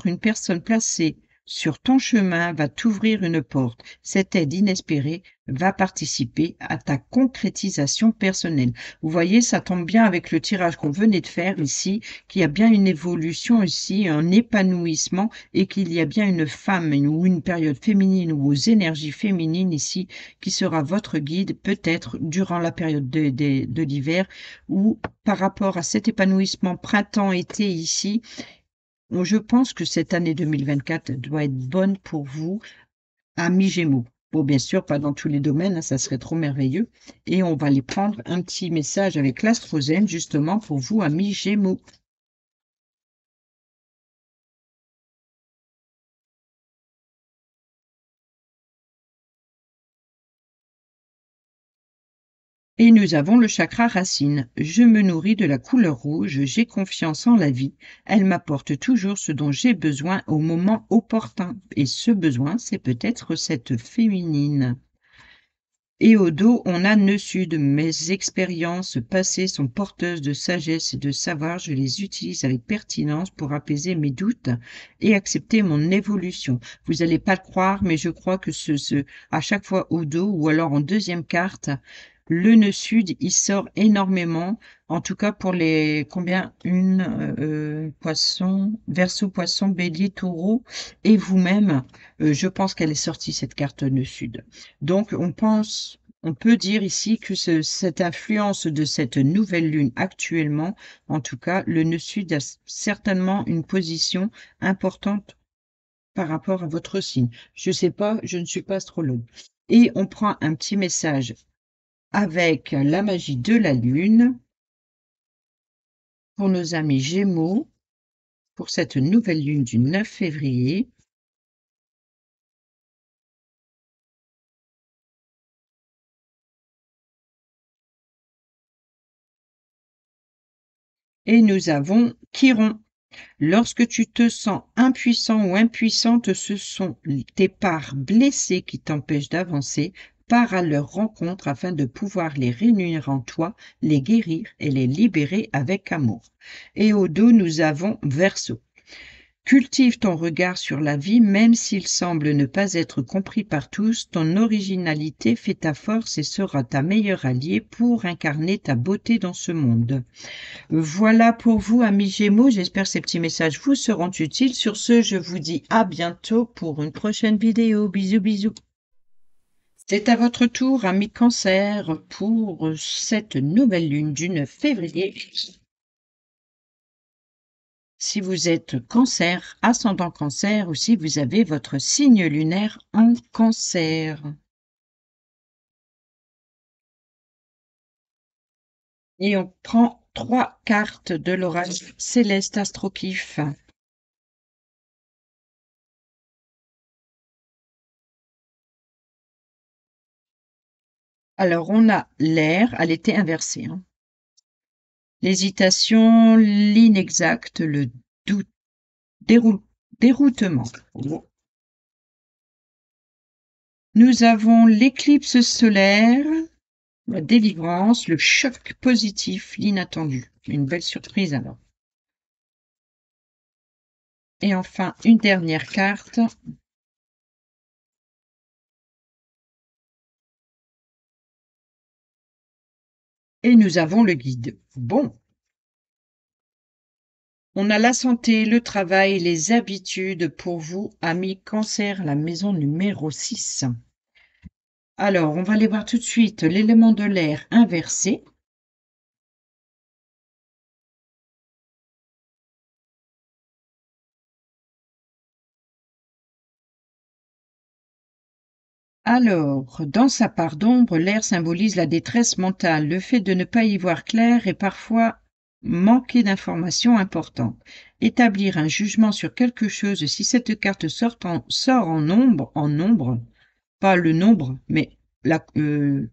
Une personne placée sur ton chemin va t'ouvrir une porte. Cette aide inespérée va participer à ta concrétisation personnelle. Vous voyez, ça tombe bien avec le tirage qu'on venait de faire ici, qu'il y a bien une évolution ici, un épanouissement et qu'il y a bien une femme ou une période féminine ou aux énergies féminines ici qui sera votre guide peut-être durant la période de l'hiver ou par rapport à cet épanouissement printemps-été ici. Je pense que cette année 2024 doit être bonne pour vous, amis Gémeaux. Bon, bien sûr, pas dans tous les domaines, hein, ça serait trop merveilleux. Et on va aller prendre un petit message avec l'Astrozène, justement, pour vous, amis Gémeaux. Et nous avons le chakra racine. Je me nourris de la couleur rouge, j'ai confiance en la vie. Elle m'apporte toujours ce dont j'ai besoin au moment opportun. Et ce besoin, c'est peut-être cette féminine. Et au dos, on a nœud sud. Mes expériences passées sont porteuses de sagesse et de savoir. Je les utilise avec pertinence pour apaiser mes doutes et accepter mon évolution. Vous n'allez pas le croire, mais je crois que à chaque fois au dos ou alors en deuxième carte, le nœud sud, il sort énormément. En tout cas pour les combien? Poisson, Verseau, Poisson, Bélier, Taureau et vous-même. Je pense qu'elle est sortie cette carte nœud sud. Donc on peut dire ici que cette influence de cette nouvelle lune actuellement, en tout cas, le nœud sud a certainement une position importante par rapport à votre signe. Je sais pas, je ne suis pas astrologue. Et on prend un petit message avec la magie de la lune pour nos amis Gémeaux pour cette nouvelle lune du 9 février. Et nous avons Chiron. Lorsque tu te sens impuissant ou impuissante, ce sont tes parts blessées qui t'empêchent d'avancer. Pars à leur rencontre afin de pouvoir les réunir en toi, les guérir et les libérer avec amour. Et au dos, nous avons Verseau. Cultive ton regard sur la vie, même s'il semble ne pas être compris par tous, ton originalité fait ta force et sera ta meilleure alliée pour incarner ta beauté dans ce monde. Voilà pour vous, amis Gémeaux. J'espère que ces petits messages vous seront utiles. Sur ce, je vous dis à bientôt pour une prochaine vidéo. Bisous, bisous. C'est à votre tour, amis Cancer, pour cette nouvelle lune du 9 février. Si vous êtes Cancer, ascendant Cancer, ou si vous avez votre signe lunaire en Cancer. Et on prend 3 cartes de l'orage céleste Astrokif. Alors, on a l'air, elle était inversée, hein. L'hésitation, l'inexact, le doute, déroutement. Nous avons l'éclipse solaire, la délivrance, le choc positif, l'inattendu. Une belle surprise alors. Et enfin, une dernière carte. Et nous avons le guide. Bon, on a la santé, le travail, les habitudes pour vous, amis Cancer, la maison numéro 6. Alors, on va aller voir tout de suite l'élément de l'air inversé. Alors, dans sa part d'ombre, l'air symbolise la détresse mentale, le fait de ne pas y voir clair et parfois manquer d'informations importantes. Établir un jugement sur quelque chose, si cette carte sort en nombre, pas le nombre, mais la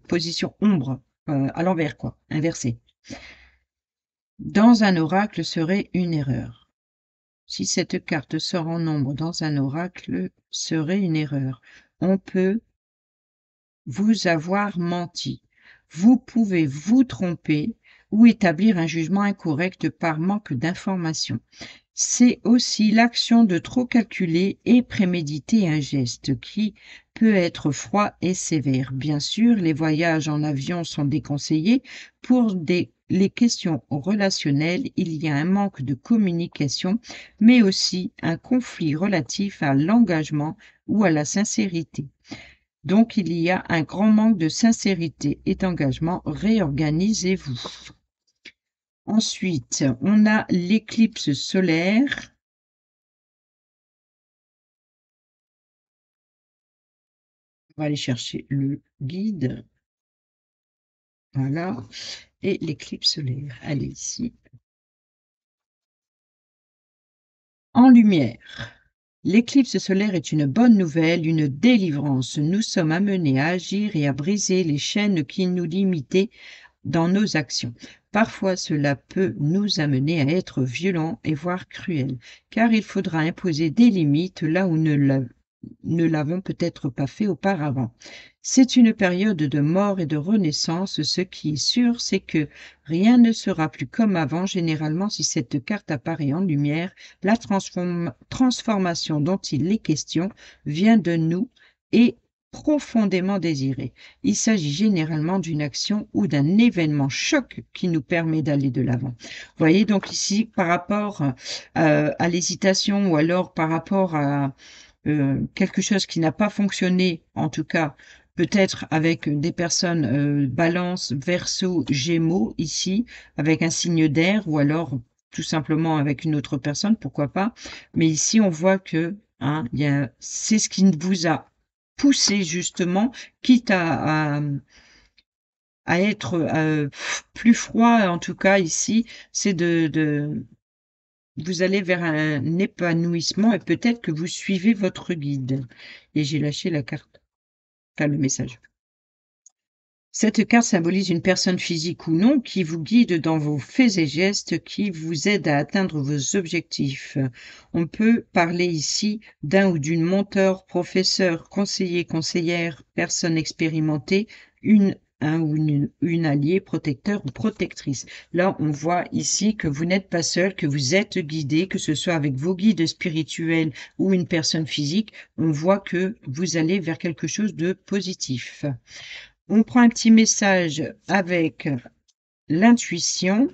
position ombre, à l'envers, quoi, inversée. Dans un oracle serait une erreur. Si cette carte sort en nombre dans un oracle, serait une erreur. On peut vous avoir menti. Vous pouvez vous tromper ou établir un jugement incorrect par manque d'information. C'est aussi l'action de trop calculer et préméditer un geste qui peut être froid et sévère. Bien sûr, les voyages en avion sont déconseillés. Pour les questions relationnelles, il y a un manque de communication, mais aussi un conflit relatif à l'engagement ou à la sincérité. Donc, il y a un grand manque de sincérité et d'engagement. Réorganisez-vous. Ensuite, on a l'éclipse solaire. On va aller chercher le guide. Voilà. Et l'éclipse solaire. Allez, ici. En lumière. L'éclipse solaire est une bonne nouvelle, une délivrance. Nous sommes amenés à agir et à briser les chaînes qui nous limitaient dans nos actions. Parfois, cela peut nous amener à être violents et voire cruels, car il faudra imposer des limites là où ne l'avons peut-être pas fait auparavant. C'est une période de mort et de renaissance. Ce qui est sûr, c'est que rien ne sera plus comme avant. Généralement, si cette carte apparaît en lumière, la transformation dont il est question vient de nous et profondément désirée. Il s'agit généralement d'une action ou d'un événement choc qui nous permet d'aller de l'avant. Vous voyez donc ici, par rapport à l'hésitation ou alors par rapport à quelque chose qui n'a pas fonctionné, en tout cas peut-être avec des personnes Balance, Verseau, Gémeaux ici, avec un signe d'air ou alors tout simplement avec une autre personne, pourquoi pas. Mais ici, on voit que c'est ce qui vous a poussé justement, quitte à être plus froid, en tout cas ici, c'est vous allez vers un épanouissement et peut-être que vous suivez votre guide. Et j'ai lâché la carte, enfin le message. Cette carte symbolise une personne physique ou non qui vous guide dans vos faits et gestes, qui vous aide à atteindre vos objectifs. On peut parler ici d'un ou d'une mentor, professeur, conseiller, conseillère, personne expérimentée, un ou une alliée, protecteur ou protectrice. Là, on voit ici que vous n'êtes pas seul, que vous êtes guidé, que ce soit avec vos guides spirituels ou une personne physique. On voit que vous allez vers quelque chose de positif. On prend un petit message avec l'intuition.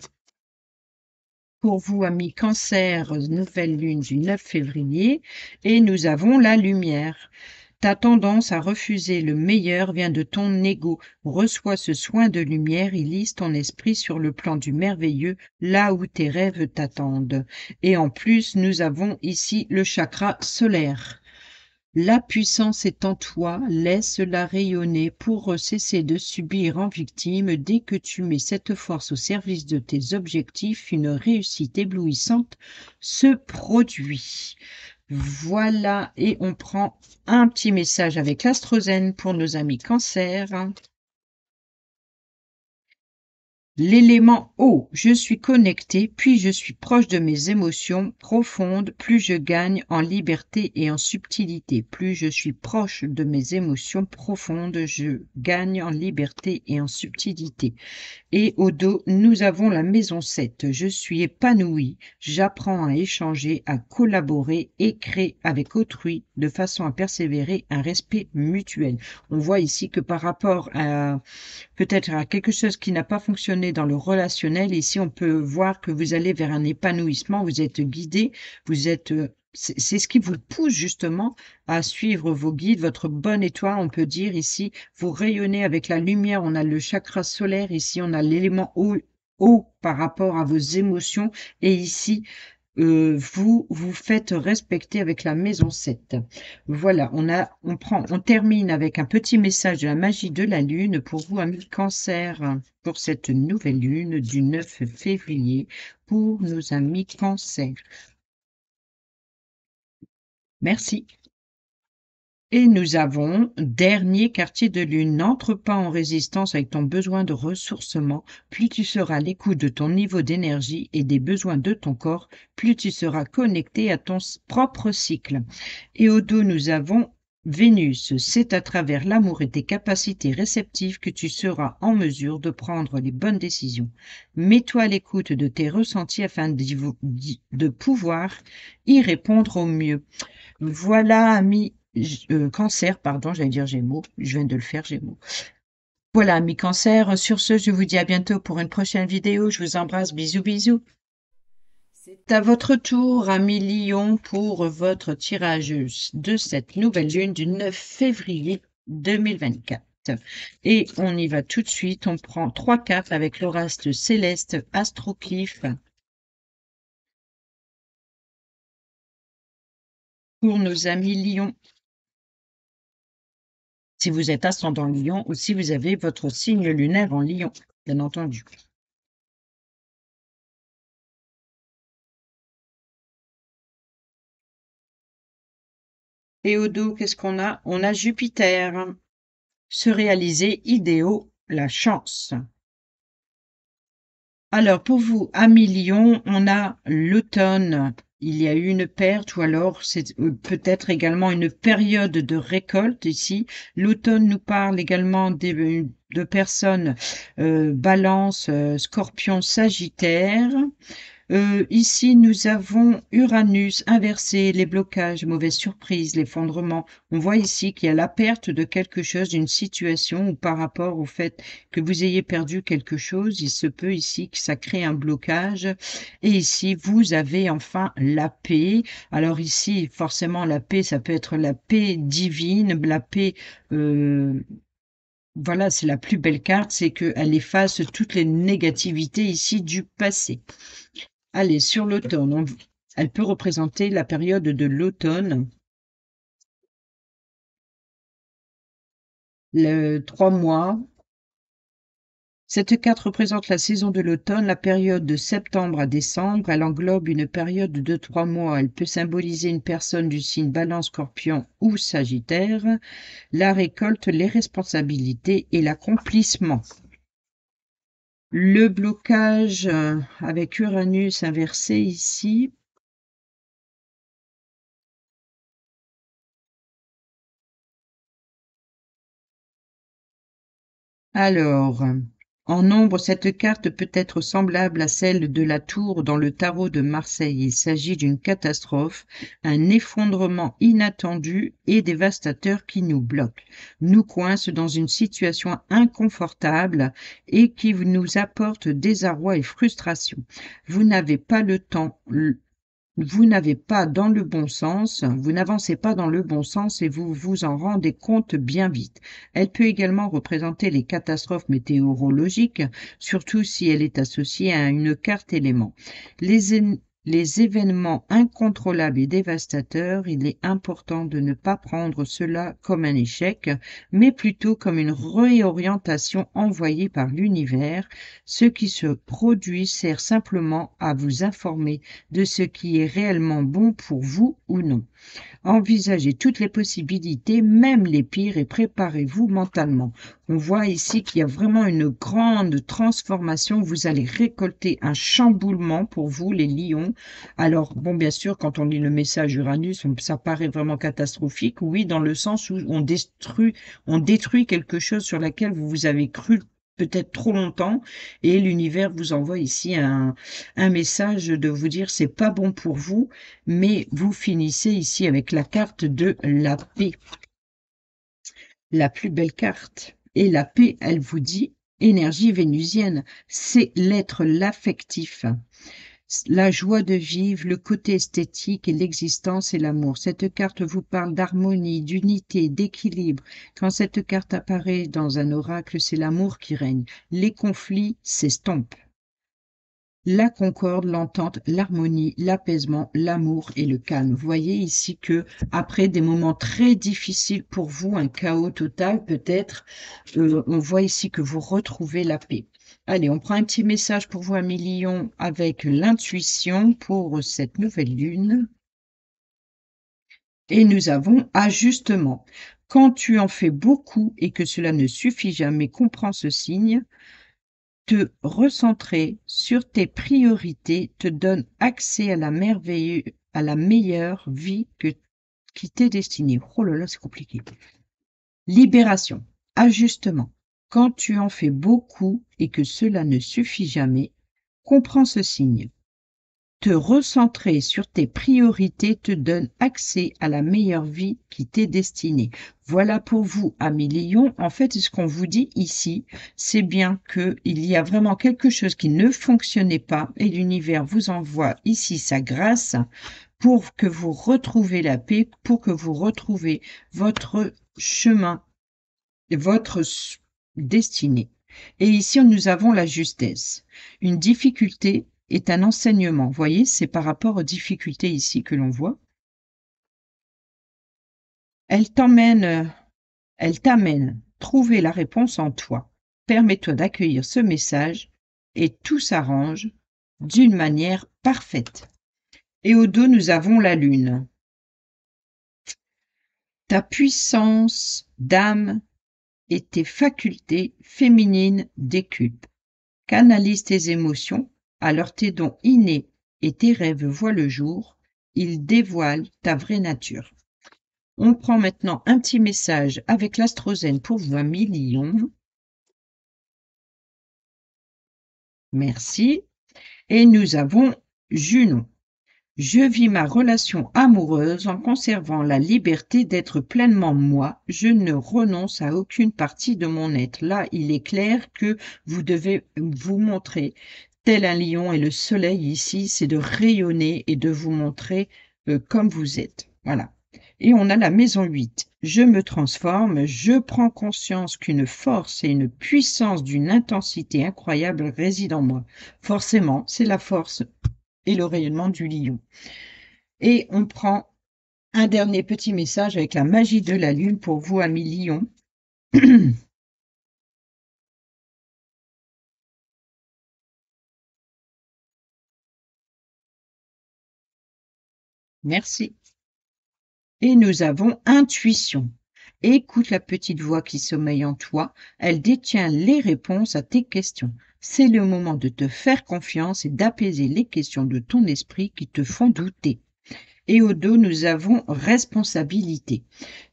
Pour vous, amis Cancer, nouvelle lune du 9 février. Et nous avons la lumière. Ta tendance à refuser le meilleur vient de ton ego. Reçois ce soin de lumière, il lisse ton esprit sur le plan du merveilleux, là où tes rêves t'attendent. Et en plus, nous avons ici le chakra solaire. La puissance est en toi, laisse-la rayonner pour cesser de subir en victime. Dès que tu mets cette force au service de tes objectifs, une réussite éblouissante se produit. Voilà, et on prend un petit message avec l'astrozène pour nos amis Cancer. L'élément eau, je suis connecté, puis je suis proche de mes émotions profondes, plus je gagne en liberté et en subtilité. Plus je suis proche de mes émotions profondes, je gagne en liberté et en subtilité. Et au dos, nous avons la maison 7. Je suis épanoui, j'apprends à échanger, à collaborer et créer avec autrui de façon à persévérer un respect mutuel. On voit ici que par rapport à peut-être à quelque chose qui n'a pas fonctionné dans le relationnel, ici on peut voir que vous allez vers un épanouissement, vous êtes guidé, vous êtes c'est ce qui vous pousse justement à suivre vos guides, votre bonne étoile, on peut dire ici, vous rayonnez avec la lumière, on a le chakra solaire, ici on a l'élément eau par rapport à vos émotions, et ici vous vous faites respecter avec la maison 7. Voilà, on termine avec un petit message de la magie de la lune pour vous, amis Cancer, pour cette nouvelle lune du 9 février, pour nos amis Cancer. Merci. Et nous avons dernier quartier de lune. N'entre pas en résistance avec ton besoin de ressourcement. Plus tu seras à l'écoute de ton niveau d'énergie et des besoins de ton corps, plus tu seras connecté à ton propre cycle. Et au dos, nous avons Vénus. C'est à travers l'amour et tes capacités réceptives que tu seras en mesure de prendre les bonnes décisions. Mets-toi à l'écoute de tes ressentis afin de pouvoir y répondre au mieux. Voilà, amis Cancer, pardon, j'allais dire Gémeaux. Je viens de le faire, Gémeaux. Voilà, amis Cancer. Sur ce, je vous dis à bientôt pour une prochaine vidéo. Je vous embrasse. Bisous, bisous. C'est à votre tour, amis Lion, pour votre tirage de cette nouvelle lune du 9 février 2024. Et on y va tout de suite. On prend 3 cartes avec l'horace céleste Astroclif pour nos amis Lions. si vous êtes ascendant Lion ou si vous avez votre signe lunaire en Lion, bien entendu. Et au dos, qu'est-ce qu'on a? On a Jupiter. Se réaliser, idéaux, la chance. Alors pour vous, amis Lion, on a l'automne. Il y a eu une perte ou alors c'est peut-être également une période de récolte ici. L'automne nous parle également de personnes Balance, Scorpion, Sagittaire. Ici, nous avons Uranus inversé, les blocages, mauvaises surprises, l'effondrement. On voit ici qu'il y a la perte de quelque chose, d'une situation, ou par rapport au fait que vous ayez perdu quelque chose, il se peut ici que ça crée un blocage. Et ici, vous avez enfin la paix. Alors ici, forcément, la paix, ça peut être la paix divine, la paix... voilà, c'est la plus belle carte, c'est qu'elle efface toutes les négativités ici du passé. Allez, sur l'automne, elle peut représenter la période de l'automne, le 3 mois. Cette carte représente la saison de l'automne, la période de septembre à décembre. Elle englobe une période de 3 mois. Elle peut symboliser une personne du signe Balance, Scorpion ou Sagittaire, la récolte, les responsabilités et l'accomplissement. Le blocage avec Uranus inversé ici. Alors, en nombre, cette carte peut être semblable à celle de la tour dans le tarot de Marseille. Il s'agit d'une catastrophe, un effondrement inattendu et dévastateur qui nous bloque, nous coince dans une situation inconfortable et qui nous apporte désarroi et frustration. Vous n'avez pas le temps, vous n'avez pas dans le bon sens, vous n'avancez pas dans le bon sens et vous vous en rendez compte bien vite. Elle peut également représenter les catastrophes météorologiques, surtout si elle est associée à une carte élément. Les événements incontrôlables et dévastateurs, il est important de ne pas prendre cela comme un échec, mais plutôt comme une réorientation envoyée par l'univers. Ce qui se produit sert simplement à vous informer de ce qui est réellement bon pour vous ou non. Envisagez toutes les possibilités, même les pires, et préparez-vous mentalement. On voit ici qu'il y a vraiment une grande transformation. Vous allez récolter un chamboulement pour vous, les lions. Alors, bon, bien sûr, quand on lit le message Uranus, ça paraît vraiment catastrophique. Oui, dans le sens où on détruit quelque chose sur laquelle vous avez cru peut-être trop longtemps et l'univers vous envoie ici un message de vous dire c'est pas bon pour vous, mais vous finissez ici avec la carte de la paix, la plus belle carte. Et la paix, elle vous dit énergie vénusienne, c'est l'être, l'affectif, la joie de vivre, le côté esthétique et l'existence et l'amour. Cette carte vous parle d'harmonie, d'unité, d'équilibre. Quand cette carte apparaît dans un oracle, c'est l'amour qui règne. Les conflits s'estompent. La concorde, l'entente, l'harmonie, l'apaisement, l'amour et le calme. Vous voyez ici que après des moments très difficiles pour vous, un chaos total peut-être, on voit ici que vous retrouvez la paix. Allez, on prend un petit message pour vous, amis Lion, avec l'intuition pour cette nouvelle lune. Et nous avons ajustement. Quand tu en fais beaucoup et que cela ne suffit jamais, comprends ce signe. Te recentrer sur tes priorités te donne accès à la meilleure vie qui t'est destinée. Oh là là, c'est compliqué. Libération, ajustement. Quand tu en fais beaucoup et que cela ne suffit jamais, comprends ce signe. Te recentrer sur tes priorités te donne accès à la meilleure vie qui t'est destinée. Voilà pour vous, amis Lion. En fait, ce qu'on vous dit ici, c'est bien qu'il y a vraiment quelque chose qui ne fonctionnait pas et l'univers vous envoie ici sa grâce pour que vous retrouvez la paix, pour que vous retrouvez votre chemin, votre destinée. Et ici, nous avons la justesse. Une difficulté est un enseignement. Vous voyez, c'est par rapport aux difficultés ici que l'on voit. Elle t'emmène Elle t'amène trouver la réponse en toi. Permets-toi d'accueillir ce message et tout s'arrange d'une manière parfaite. Et au dos, nous avons la lune. Ta puissance d'âme et tes facultés féminines décuplent. Canalise tes émotions, alors tes dons innés et tes rêves voient le jour. Ils dévoilent ta vraie nature. On prend maintenant un petit message avec l'astrozène pour vous, amis Lion. Merci. Et nous avons Junon. Je vis ma relation amoureuse en conservant la liberté d'être pleinement moi. Je ne renonce à aucune partie de mon être. Là, il est clair que vous devez vous montrer tel un lion et le soleil ici, c'est de rayonner et de vous montrer comme vous êtes. Voilà. Et on a la maison 8. Je me transforme, je prends conscience qu'une force et une puissance d'une intensité incroyable résident en moi. Forcément, c'est la force et le rayonnement du lion. Et on prend un dernier petit message avec la magie de la lune pour vous, amis lions. Merci. Et nous avons intuition. Écoute la petite voix qui sommeille en toi. Elle détient les réponses à tes questions. C'est le moment de te faire confiance et d'apaiser les questions de ton esprit qui te font douter. Et au dos, nous avons responsabilité.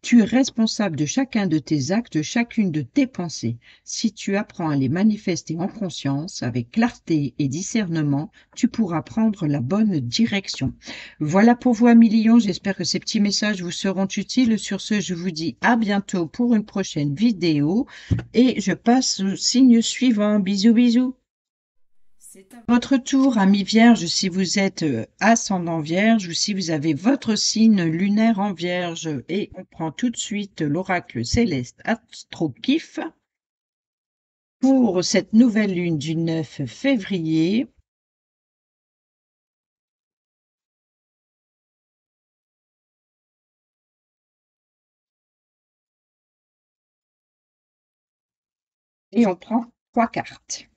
Tu es responsable de chacun de tes actes, de chacune de tes pensées. Si tu apprends à les manifester en conscience, avec clarté et discernement, tu pourras prendre la bonne direction. Voilà pour vous, amis lions. J'espère que ces petits messages vous seront utiles. Sur ce, je vous dis à bientôt pour une prochaine vidéo. Et je passe au signe suivant. Bisous, bisous. C'est à votre tour, amis vierges, si vous êtes ascendant vierge ou si vous avez votre signe lunaire en vierge. Et on prend tout de suite l'oracle céleste Astro-Kiff pour cette nouvelle lune du 9 février. Et on prend 3 cartes.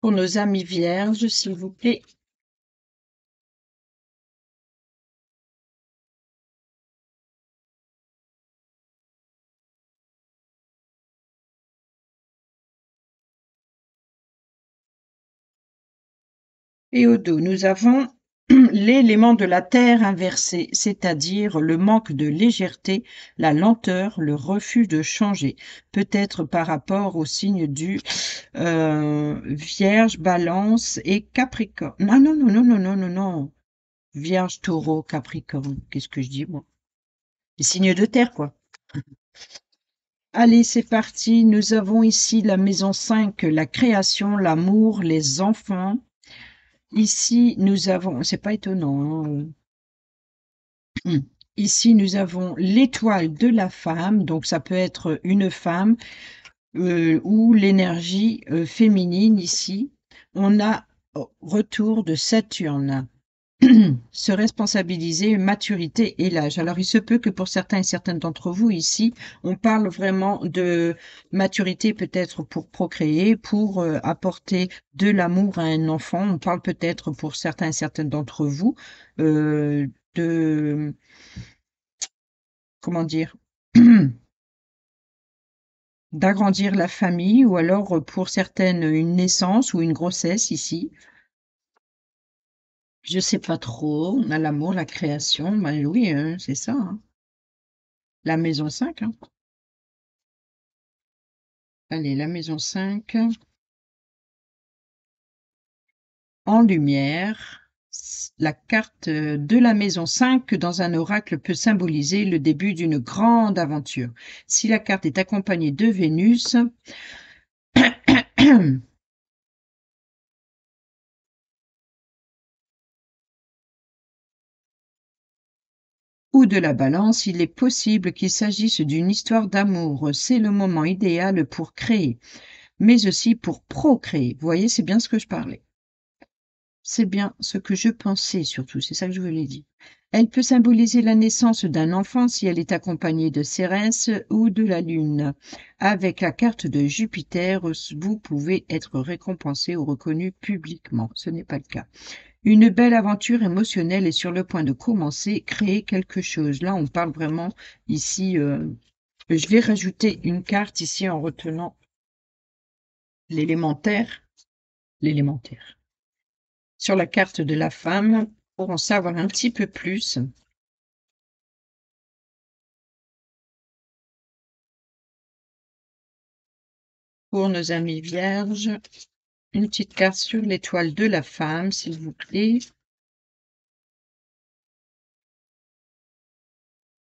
Pour nos amis vierges, s'il vous plaît. Et au dos, nous avons l'élément de la terre inversé, c'est-à-dire le manque de légèreté, la lenteur, le refus de changer, peut-être par rapport au signe du Vierge, Balance et Capricorne. Non, non, non, non, non, non, non, non. Vierge, Taureau, Capricorne. Qu'est-ce que je dis, moi? Les signes de terre, quoi. Allez, c'est parti. Nous avons ici la maison 5, la création, l'amour, les enfants. Ici, nous avons, c'est pas étonnant, hein, Ici, nous avons l'étoile de la femme, donc ça peut être une femme ou l'énergie féminine ici. On a retour de Saturne. Se responsabiliser, maturité et l'âge. Alors, il se peut que pour certains et certaines d'entre vous ici, on parle vraiment de maturité peut-être pour procréer, pour apporter de l'amour à un enfant. On parle peut-être pour certains et certaines d'entre vous de, comment dire, d'agrandir la famille ou alors pour certaines une naissance ou une grossesse ici. Je sais pas trop. On a l'amour, la création. Ben oui, c'est ça, hein. La maison 5, hein. Allez, la maison 5 en lumière. La carte de la maison 5 dans un oracle peut symboliser le début d'une grande aventure. Si la carte est accompagnée de Vénus, ou de la balance, il est possible qu'il s'agisse d'une histoire d'amour. C'est le moment idéal pour créer, mais aussi pour procréer. Vous voyez, c'est bien ce que je parlais. C'est bien ce que je pensais surtout, c'est ça que je voulais dire. Elle peut symboliser la naissance d'un enfant si elle est accompagnée de Cérès ou de la Lune. Avec la carte de Jupiter, vous pouvez être récompensé ou reconnu publiquement. Ce n'est pas le cas. Une belle aventure émotionnelle est sur le point de commencer, créer quelque chose. Là, on parle vraiment ici. Je vais rajouter une carte ici en retenant l'élémentaire. L'élémentaire. Sur la carte de la femme, pour en savoir un petit peu plus, pour nos amis vierges, une petite carte sur l'étoile de la femme, s'il vous plaît.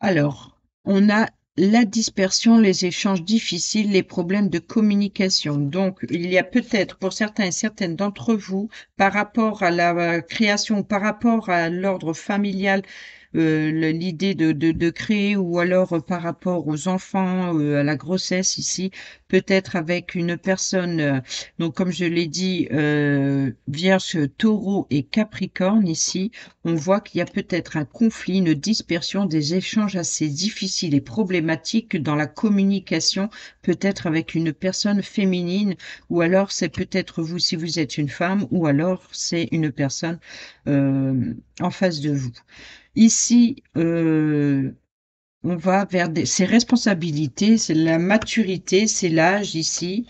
Alors, on a la dispersion, les échanges difficiles, les problèmes de communication. Donc, il y a peut-être pour certains et certaines d'entre vous, par rapport à la création, par rapport à l'ordre familial, l'idée de créer ou alors par rapport aux enfants, à la grossesse ici, peut-être avec une personne, donc comme je l'ai dit, Vierge, Taureau et Capricorne ici, on voit qu'il y a peut-être un conflit, une dispersion, des échanges assez difficiles et problématiques dans la communication, peut-être avec une personne féminine, ou alors c'est peut-être vous si vous êtes une femme, ou alors c'est une personne en face de vous. Ici, on va vers ces responsabilités, c'est la maturité, c'est l'âge ici.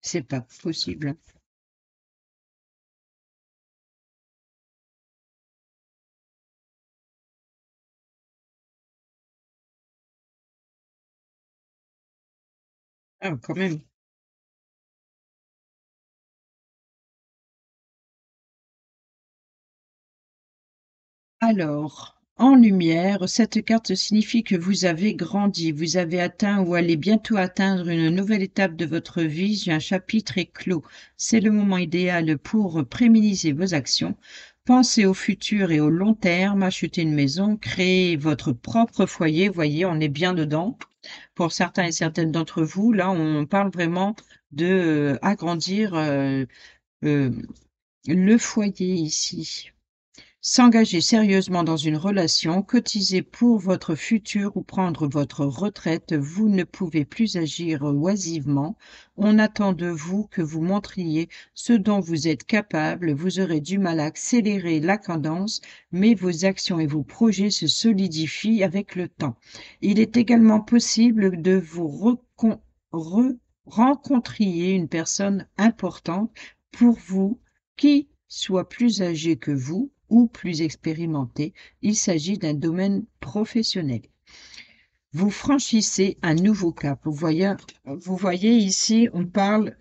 C'est pas possible. Ah, quand même. Alors, en lumière, cette carte signifie que vous avez grandi, vous avez atteint ou allez bientôt atteindre une nouvelle étape de votre vie, un chapitre est clos. C'est le moment idéal pour prémoniser vos actions. Pensez au futur et au long terme, achetez une maison, créez votre propre foyer. Voyez, on est bien dedans. Pour certains et certaines d'entre vous, là, on parle vraiment de agrandir euh, le foyer ici. S'engager sérieusement dans une relation, cotiser pour votre futur ou prendre votre retraite, vous ne pouvez plus agir oisivement. On attend de vous que vous montriez ce dont vous êtes capable. Vous aurez du mal à accélérer la cadence, mais vos actions et vos projets se solidifient avec le temps. Il est également possible de vous rencontriez une personne importante pour vous qui soit plus âgé que vous ou plus expérimenté, il s'agit d'un domaine professionnel. Vous franchissez un nouveau cap. Vous voyez ici, on parle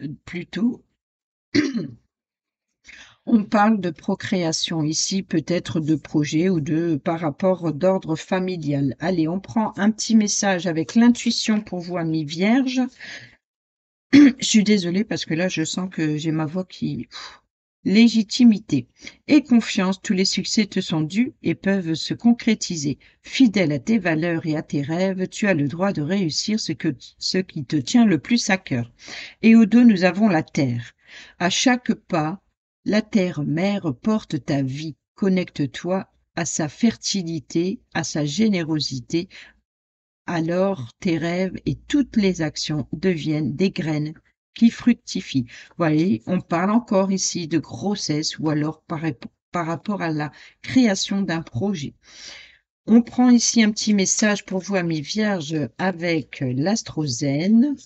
de procréation ici, peut-être de projet ou de par rapport d'ordre familial. Allez, on prend un petit message avec l'intuition pour vous, amis vierges. Je suis désolée parce que là, je sens que j'ai ma voix qui légitimité et confiance, tous les succès te sont dus et peuvent se concrétiser. Fidèle à tes valeurs et à tes rêves, tu as le droit de réussir ce qui te tient le plus à cœur. Et au dos, nous avons la terre. À chaque pas, la terre-mère porte ta vie. Connecte-toi à sa fertilité, à sa générosité, alors tes rêves et toutes les actions deviennent des graines qui fructifient. Voyez, on parle encore ici de grossesse ou alors par rapport à la création d'un projet. On prend ici un petit message pour vous, amis vierges, avec l'astrozène.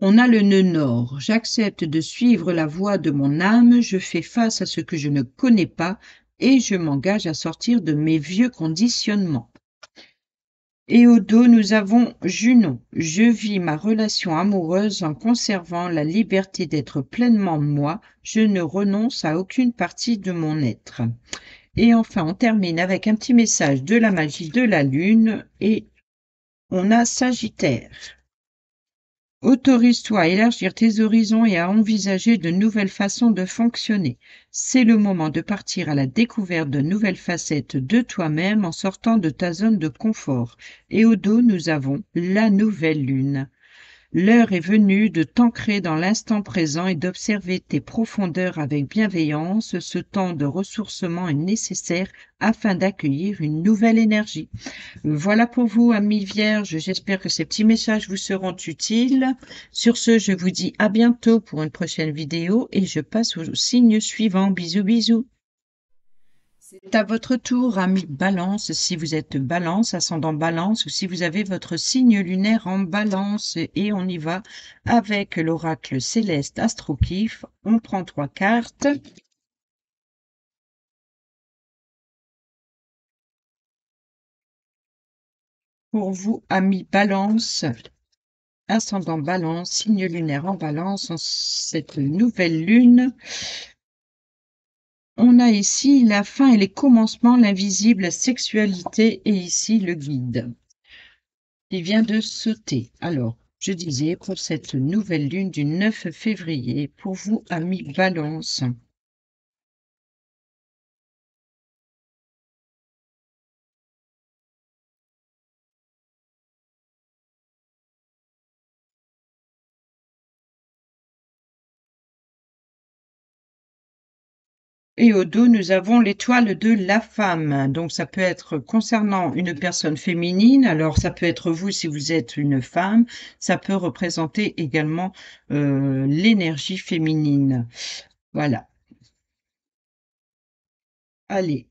On a le nœud nord. J'accepte de suivre la voie de mon âme, je fais face à ce que je ne connais pas et je m'engage à sortir de mes vieux conditionnements. Et au dos, nous avons Junon. Je vis ma relation amoureuse en conservant la liberté d'être pleinement moi. Je ne renonce à aucune partie de mon être. Et enfin, on termine avec un petit message de la magie de la Lune et on a Sagittaire. Autorise-toi à élargir tes horizons et à envisager de nouvelles façons de fonctionner. C'est le moment de partir à la découverte de nouvelles facettes de toi-même en sortant de ta zone de confort. Et au dos, nous avons la nouvelle lune. L'heure est venue de t'ancrer dans l'instant présent et d'observer tes profondeurs avec bienveillance. Ce temps de ressourcement est nécessaire afin d'accueillir une nouvelle énergie. Voilà pour vous, amis vierges. J'espère que ces petits messages vous seront utiles. Sur ce, je vous dis à bientôt pour une prochaine vidéo et je passe au signe suivant. Bisous, bisous. C'est à votre tour, amis Balance, si vous êtes Balance, ascendant Balance, ou si vous avez votre signe lunaire en Balance. Et on y va avec l'oracle céleste Astrokif. On prend 3 cartes. Pour vous, amis Balance, ascendant Balance, signe lunaire en Balance, en cette nouvelle lune, on a ici la fin et les commencements, l'invisible, la sexualité, et ici le guide qui vient de sauter. Alors, je disais, pour cette nouvelle lune du 9 février, pour vous, amis Balance, et au dos, nous avons l'étoile de la femme. Donc, ça peut être concernant une personne féminine. Alors, ça peut être vous si vous êtes une femme. Ça peut représenter également l'énergie féminine. Voilà. Allez.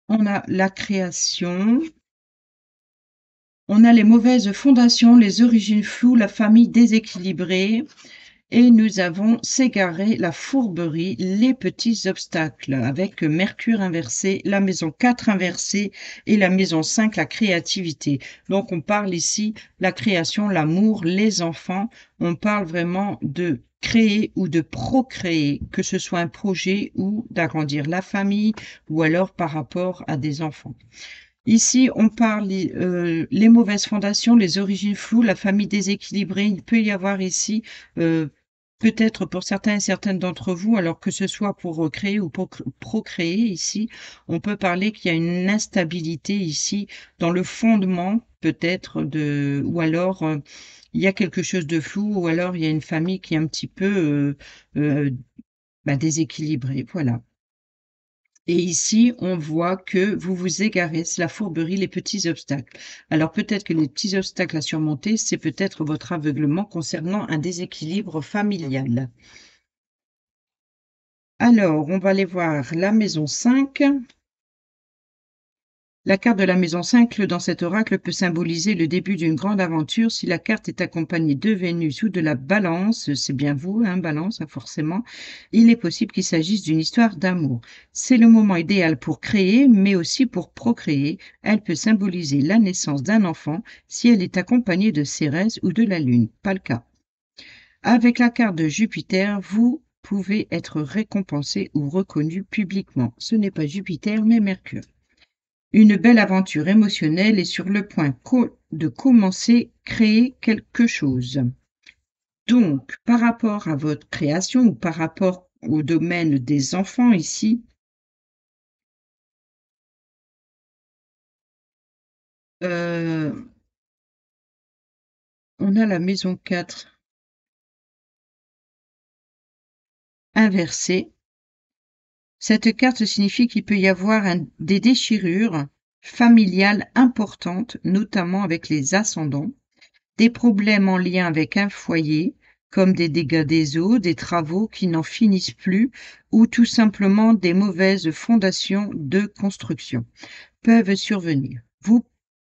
On a la création. On a les mauvaises fondations, les origines floues, la famille déséquilibrée. Et nous avons s'égarer, la fourberie, les petits obstacles, avec Mercure inversé, la maison 4 inversée et la maison 5, la créativité. Donc on parle ici la création, l'amour, les enfants. On parle vraiment de créer ou de procréer, que ce soit un projet ou d'agrandir la famille ou alors par rapport à des enfants. Ici, on parle les mauvaises fondations, les origines floues, la famille déséquilibrée. Il peut y avoir ici, peut-être pour certains et certaines d'entre vous, alors que ce soit pour créer ou pour procréer ici, on peut parler qu'il y a une instabilité ici dans le fondement peut-être de, ou alors il y a quelque chose de flou, ou alors il y a une famille qui est un petit peu déséquilibrée. Voilà. Et ici, on voit que vous vous égarez, c'est la fourberie, les petits obstacles. Alors peut-être que les petits obstacles à surmonter, c'est peut-être votre aveuglement concernant un déséquilibre familial. Alors, on va aller voir la maison 5. La carte de la maison 5 dans cet oracle peut symboliser le début d'une grande aventure. Si la carte est accompagnée de Vénus ou de la Balance, c'est bien vous, hein, Balance, hein, forcément, il est possible qu'il s'agisse d'une histoire d'amour. C'est le moment idéal pour créer, mais aussi pour procréer. Elle peut symboliser la naissance d'un enfant si elle est accompagnée de Cérès ou de la Lune. Pas le cas. Avec la carte de Jupiter, vous pouvez être récompensé ou reconnu publiquement. Ce n'est pas Jupiter, mais Mercure. Une belle aventure émotionnelle est sur le point de commencer, créer quelque chose. Donc, par rapport à votre création ou par rapport au domaine des enfants ici, on a la maison 4 inversée. Cette carte signifie qu'il peut y avoir des déchirures familiales importantes, notamment avec les ascendants, des problèmes en lien avec un foyer, comme des dégâts des eaux, des travaux qui n'en finissent plus, ou tout simplement des mauvaises fondations de construction peuvent survenir. Vous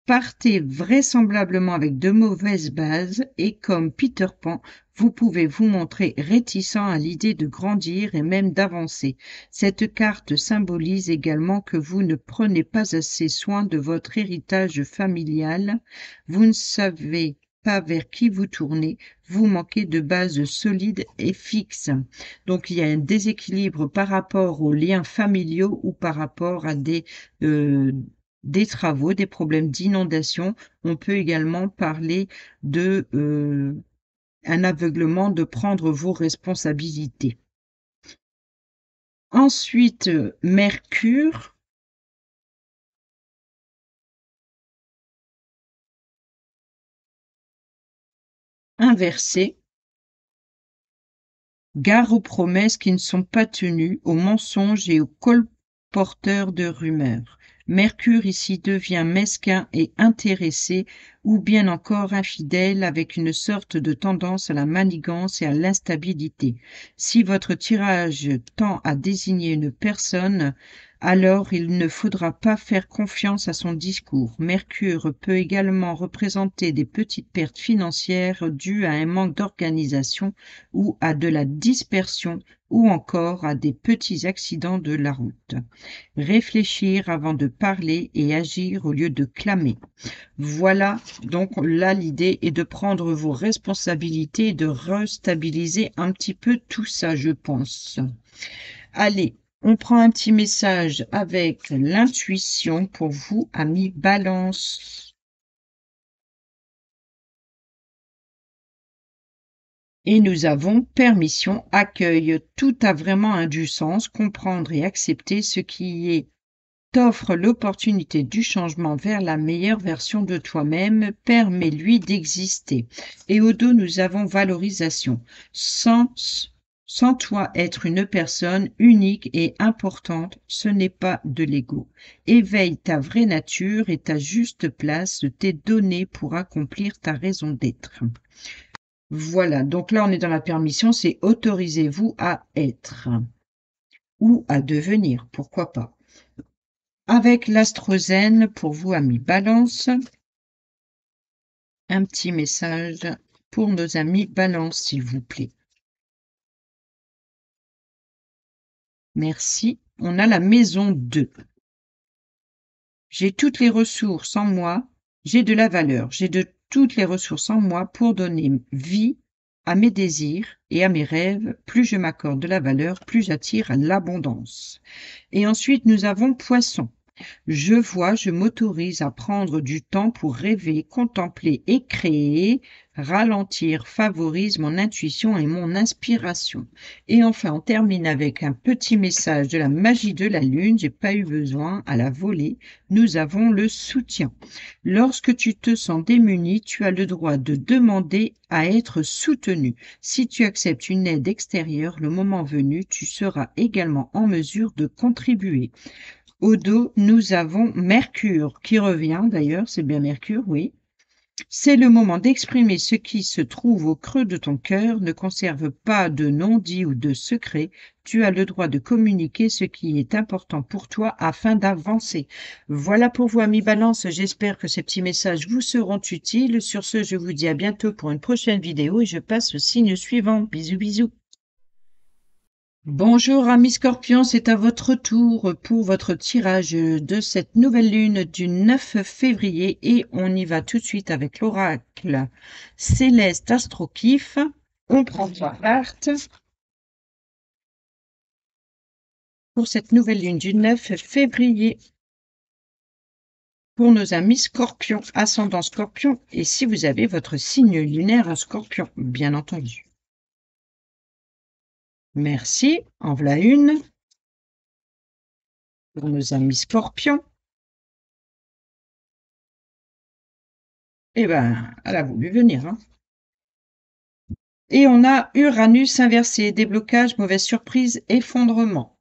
partez vraisemblablement avec de mauvaises bases et comme Peter Pan, vous pouvez vous montrer réticent à l'idée de grandir et même d'avancer. Cette carte symbolise également que vous ne prenez pas assez soin de votre héritage familial, vous ne savez pas vers qui vous tournez, vous manquez de bases solides et fixes. Donc il y a un déséquilibre par rapport aux liens familiaux ou par rapport à des travaux, des problèmes d'inondation. On peut également parler de un aveuglement, de prendre vos responsabilités. Ensuite, Mercure. Inversé. Gare aux promesses qui ne sont pas tenues, aux mensonges et aux colporteurs de rumeurs. Mercure ici devient mesquin et intéressé, ou bien encore infidèle, avec une sorte de tendance à la manigance et à l'instabilité. Si votre tirage tend à désigner une personne, alors il ne faudra pas faire confiance à son discours. Mercure peut également représenter des petites pertes financières dues à un manque d'organisation ou à de la dispersion ou encore à des petits accidents de la route. Réfléchir avant de parler et agir au lieu de clamer. Voilà, donc là l'idée est de prendre vos responsabilités et de restabiliser un petit peu tout ça, je pense. Allez, on prend un petit message avec l'intuition pour vous, amis Balance. Et nous avons permission, accueil. Tout a vraiment un du sens, comprendre et accepter ce qui est t'offre l'opportunité du changement vers la meilleure version de toi-même, permets-lui d'exister. Et au dos, nous avons valorisation. Sans toi être une personne unique et importante, ce n'est pas de l'ego. Éveille ta vraie nature et ta juste place t'est donnée pour accomplir ta raison d'être. Voilà, donc là on est dans la permission, c'est autorisez-vous à être ou à devenir, pourquoi pas. Avec l'astrozène pour vous, amis Balance, un petit message pour nos amis Balance, s'il vous plaît. Merci. On a la maison 2. J'ai toutes les ressources en moi, j'ai de la valeur, j'ai de toutes les ressources en moi pour donner vie à mes désirs et à mes rêves. Plus je m'accorde de la valeur, plus j'attire l'abondance. Et ensuite, nous avons Poisson. Je m'autorise à prendre du temps pour rêver, contempler et créer. Ralentir favorise mon intuition et mon inspiration. Et enfin, on termine avec un petit message de la magie de la lune. J'ai pas eu besoin à la volée. Nous avons le soutien. Lorsque tu te sens démuni, tu as le droit de demander à être soutenu. Si tu acceptes une aide extérieure, le moment venu, tu seras également en mesure de contribuer. Au dos, nous avons Mercure qui revient, d'ailleurs, c'est bien Mercure, oui. C'est le moment d'exprimer ce qui se trouve au creux de ton cœur. Ne conserve pas de non-dit ou de secret. Tu as le droit de communiquer ce qui est important pour toi afin d'avancer. Voilà pour vous, amis Balance. J'espère que ces petits messages vous seront utiles. Sur ce, je vous dis à bientôt pour une prochaine vidéo et je passe au signe suivant. Bisous, bisous. Bonjour amis Scorpions, c'est à votre tour pour votre tirage de cette nouvelle lune du 9 février et on y va tout de suite avec l'oracle Céleste Astrokif. On prend 3 cartes pour cette nouvelle lune du 9 février pour nos amis Scorpions, ascendant Scorpion et si vous avez votre signe lunaire à Scorpion, bien entendu. Merci, en voilà une pour nos amis Scorpions. Eh ben, elle a voulu venir, hein. Et on a Uranus inversé, déblocage, mauvaise surprise, effondrement.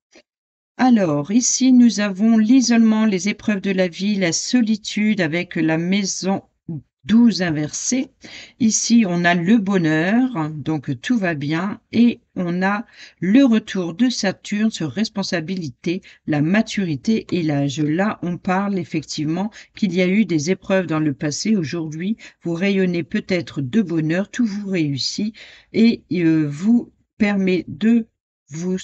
Alors, ici, nous avons l'isolement, les épreuves de la vie, la solitude avec la maison 12 inversé. Ici, on a le bonheur, donc tout va bien, et on a le retour de Saturne sur responsabilité, la maturité et l'âge. Là, on parle effectivement qu'il y a eu des épreuves dans le passé. Aujourd'hui, vous rayonnez peut-être de bonheur, tout vous réussit et vous permet de vous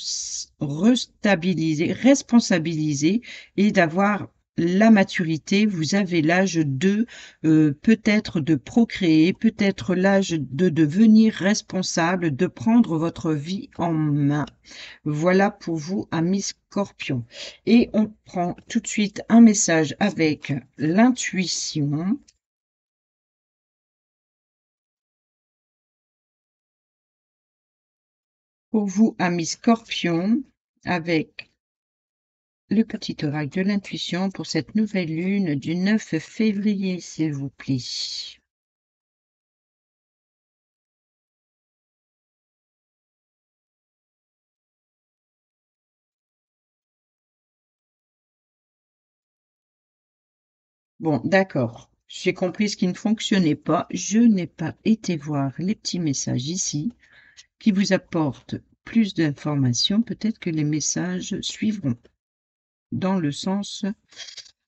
restabiliser, responsabiliser et d'avoir la maturité. Vous avez l'âge de peut-être de procréer, peut-être l'âge de devenir responsable, de prendre votre vie en main. Voilà pour vous, amis Scorpion. Et on prend tout de suite un message avec l'intuition. Pour vous, amis Scorpion, avec le petit oracle de l'intuition pour cette nouvelle lune du 9 février, s'il vous plaît. Bon, d'accord. J'ai compris ce qui ne fonctionnait pas. Je n'ai pas été voir les petits messages ici qui vous apportent plus d'informations. Peut-être que les messages suivront dans le sens...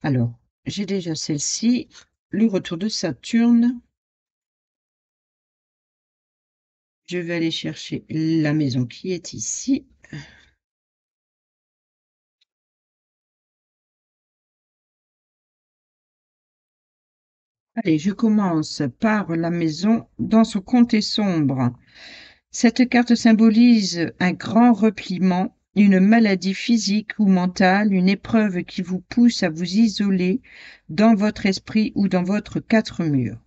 Alors, j'ai déjà celle-ci. Le retour de Saturne. Je vais aller chercher la maison qui est ici. Allez, je commence par la maison dans son comté sombre. Cette carte symbolise un grand repliement, une maladie physique ou mentale, une épreuve qui vous pousse à vous isoler dans votre esprit ou dans votre quatre murs.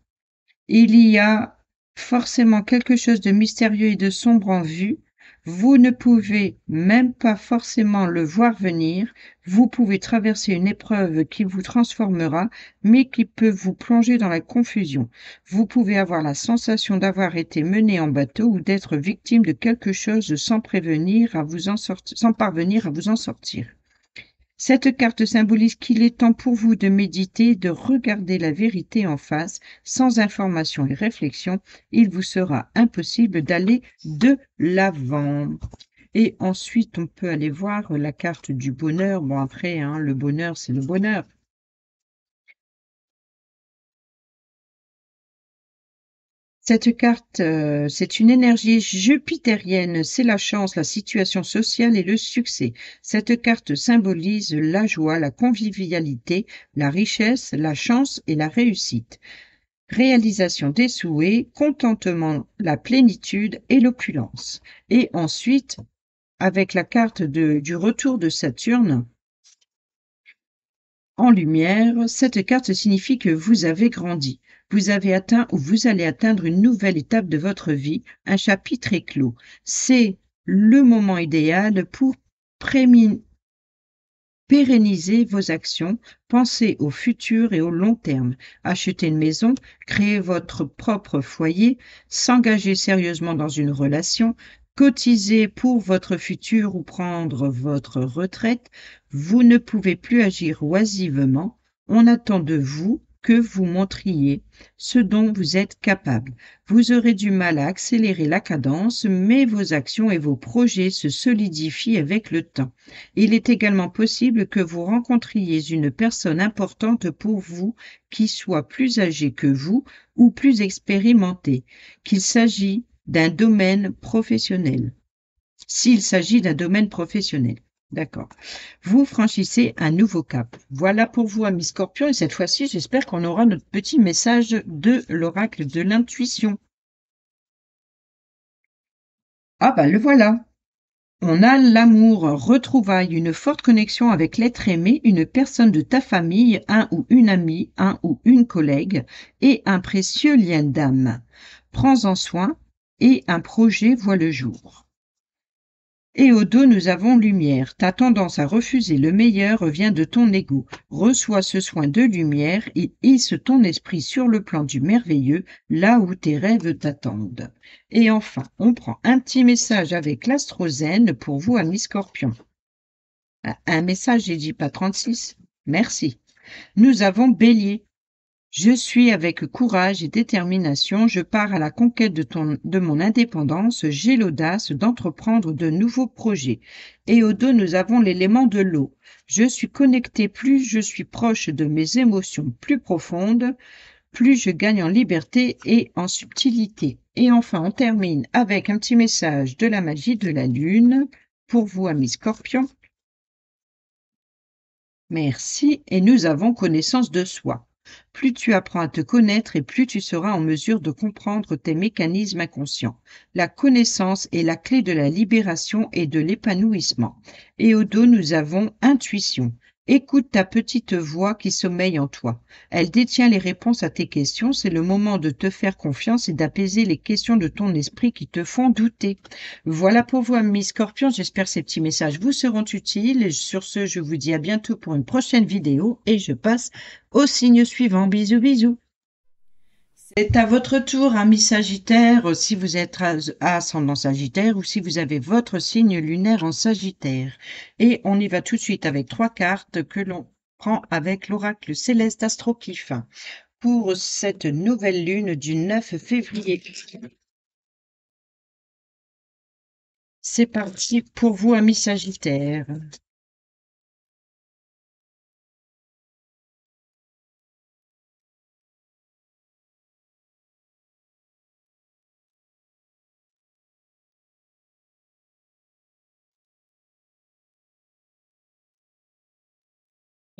Il y a forcément quelque chose de mystérieux et de sombre en vue. Vous ne pouvez même pas forcément le voir venir. Vous pouvez traverser une épreuve qui vous transformera, mais qui peut vous plonger dans la confusion. Vous pouvez avoir la sensation d'avoir été mené en bateau ou d'être victime de quelque chose sans parvenir à vous en sortir. Cette carte symbolise qu'il est temps pour vous de méditer, de regarder la vérité en face, sans information et réflexion. Il vous sera impossible d'aller de l'avant. Et ensuite, on peut aller voir la carte du bonheur. Bon, après, hein, le bonheur, c'est le bonheur. Cette carte, c'est une énergie jupitérienne, c'est la chance, la situation sociale et le succès. Cette carte symbolise la joie, la convivialité, la richesse, la chance et la réussite. Réalisation des souhaits, contentement, la plénitude et l'opulence. Et ensuite, avec la carte du retour de Saturne, en lumière, cette carte signifie que vous avez grandi. Vous avez atteint ou vous allez atteindre une nouvelle étape de votre vie, un chapitre est clos. C'est le moment idéal pour pérenniser vos actions, pensez au futur et au long terme, acheter une maison, créer votre propre foyer, s'engager sérieusement dans une relation, cotiser pour votre futur ou prendre votre retraite. Vous ne pouvez plus agir oisivement. On attend de vous que vous montriez ce dont vous êtes capable. Vous aurez du mal à accélérer la cadence, mais vos actions et vos projets se solidifient avec le temps. Il est également possible que vous rencontriez une personne importante pour vous qui soit plus âgée que vous ou plus expérimentée, qu'il s'agit d'un domaine professionnel. S'il s'agit d'un domaine professionnel. D'accord. Vous franchissez un nouveau cap. Voilà pour vous, amis Scorpion. Et cette fois-ci, j'espère qu'on aura notre petit message de l'oracle de l'intuition. Ah bah le voilà. On a l'amour, retrouvailles, une forte connexion avec l'être aimé, une personne de ta famille, un ou une amie, un ou une collègue, et un précieux lien d'âme. Prends-en soin et un projet voit le jour. Et au dos, nous avons lumière. Ta tendance à refuser le meilleur vient de ton ego. Reçois ce soin de lumière et hisse ton esprit sur le plan du merveilleux, là où tes rêves t'attendent. Et enfin, on prend un petit message avec l'astrozène pour vous, amis Scorpion. Un message, j'ai dit pas 36. Merci. Nous avons Bélier. Je suis avec courage et détermination, je pars à la conquête de mon indépendance, j'ai l'audace d'entreprendre de nouveaux projets. Et au dos, nous avons l'élément de l'eau. Je suis connecté, plus je suis proche de mes émotions plus profondes, plus je gagne en liberté et en subtilité. Et enfin, on termine avec un petit message de la magie de la Lune pour vous, amis Scorpions. Merci, et nous avons connaissance de soi. Plus tu apprends à te connaître et plus tu seras en mesure de comprendre tes mécanismes inconscients. La connaissance est la clé de la libération et de l'épanouissement. Et au dos, nous avons intuition. Écoute ta petite voix qui sommeille en toi. Elle détient les réponses à tes questions. C'est le moment de te faire confiance et d'apaiser les questions de ton esprit qui te font douter. Voilà pour vous, amis Scorpions. J'espère que ces petits messages vous seront utiles. Et sur ce, je vous dis à bientôt pour une prochaine vidéo et je passe au signe suivant. Bisous, bisous. C'est à votre tour, amis Sagittaire, si vous êtes à ascendant Sagittaire ou si vous avez votre signe lunaire en Sagittaire. Et on y va tout de suite avec 3 cartes que l'on prend avec l'oracle céleste Astrokif pour cette nouvelle lune du 9 février. C'est parti pour vous, amis Sagittaire.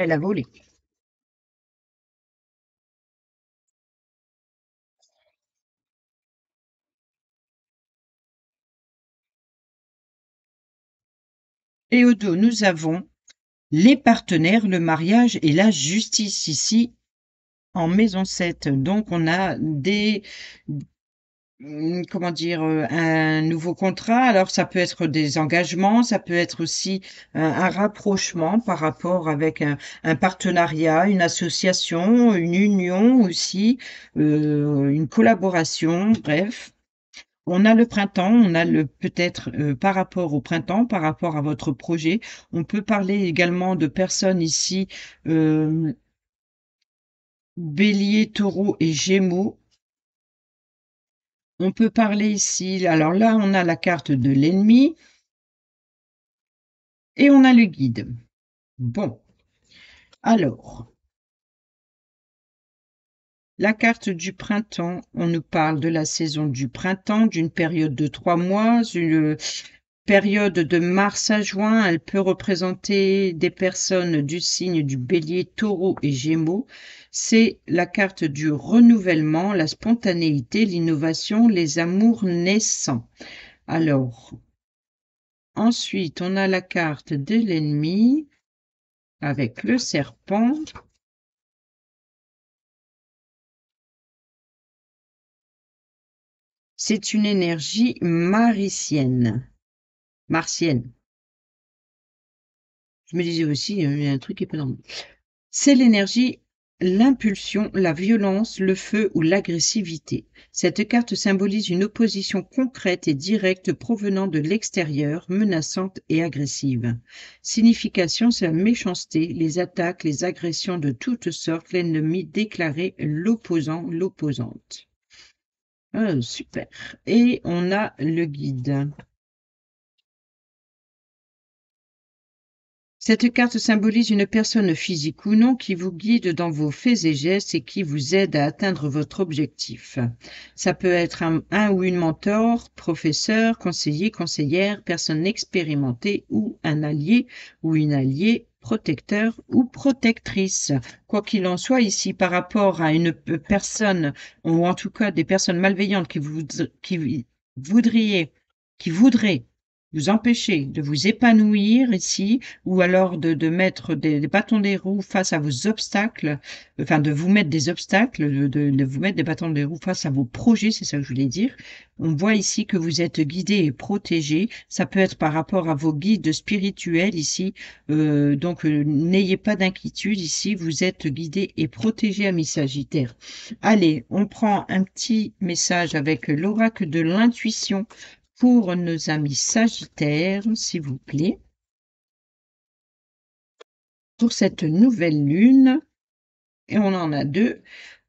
Elle a volé. Et au dos, nous avons les partenaires, le mariage et la justice ici en maison 7. Donc, on a comment dire, un nouveau contrat. Alors, ça peut être des engagements, ça peut être aussi un rapprochement par rapport avec un partenariat, une association, une union aussi, une collaboration, bref. On a le printemps, on a le peut-être par rapport au printemps, par rapport à votre projet. On peut parler également de personnes ici, euh, Bélier, Taureau et Gémeaux. On peut parler ici, alors là, on a la carte de l'ennemi et on a le guide. Bon, alors, la carte du printemps, on nous parle de la saison du printemps, d'une période de 3 mois, une période de mars à juin. Elle peut représenter des personnes du signe du Bélier, Taureau et Gémeaux. C'est la carte du renouvellement, la spontanéité, l'innovation, les amours naissants. Alors, ensuite, on a la carte de l'ennemi avec le serpent. C'est une énergie martienne. Martienne. Je me disais aussi, il y a un truc qui est pas normal. C'est l'énergie, l'impulsion, la violence, le feu ou l'agressivité. Cette carte symbolise une opposition concrète et directe provenant de l'extérieur, menaçante et agressive. Signification, c'est la méchanceté, les attaques, les agressions de toutes sortes, l'ennemi déclaré, l'opposant, l'opposante. Ah, super. Et on a le guide. Cette carte symbolise une personne physique ou non qui vous guide dans vos faits et gestes et qui vous aide à atteindre votre objectif. Ça peut être un ou une mentor, professeur, conseiller, conseillère, personne expérimentée ou un allié ou une alliée, protecteur ou protectrice. Quoi qu'il en soit, ici, par rapport à une personne, ou en tout cas des personnes malveillantes qui voudriez, qui voudraient vous empêcher de vous épanouir ici, ou alors de mettre des bâtons des roues face à vos obstacles, enfin de vous mettre des obstacles, de vous mettre des bâtons des roues face à vos projets, c'est ça que je voulais dire. On voit ici que vous êtes guidé et protégé. Ça peut être par rapport à vos guides spirituels ici. Donc n'ayez pas d'inquiétude ici, vous êtes guidé et protégé, amis Sagittaire. Allez, on prend un petit message avec l'oracle de l'intuition pour nos amis Sagittaires, s'il vous plaît, pour cette nouvelle lune, et on en a deux.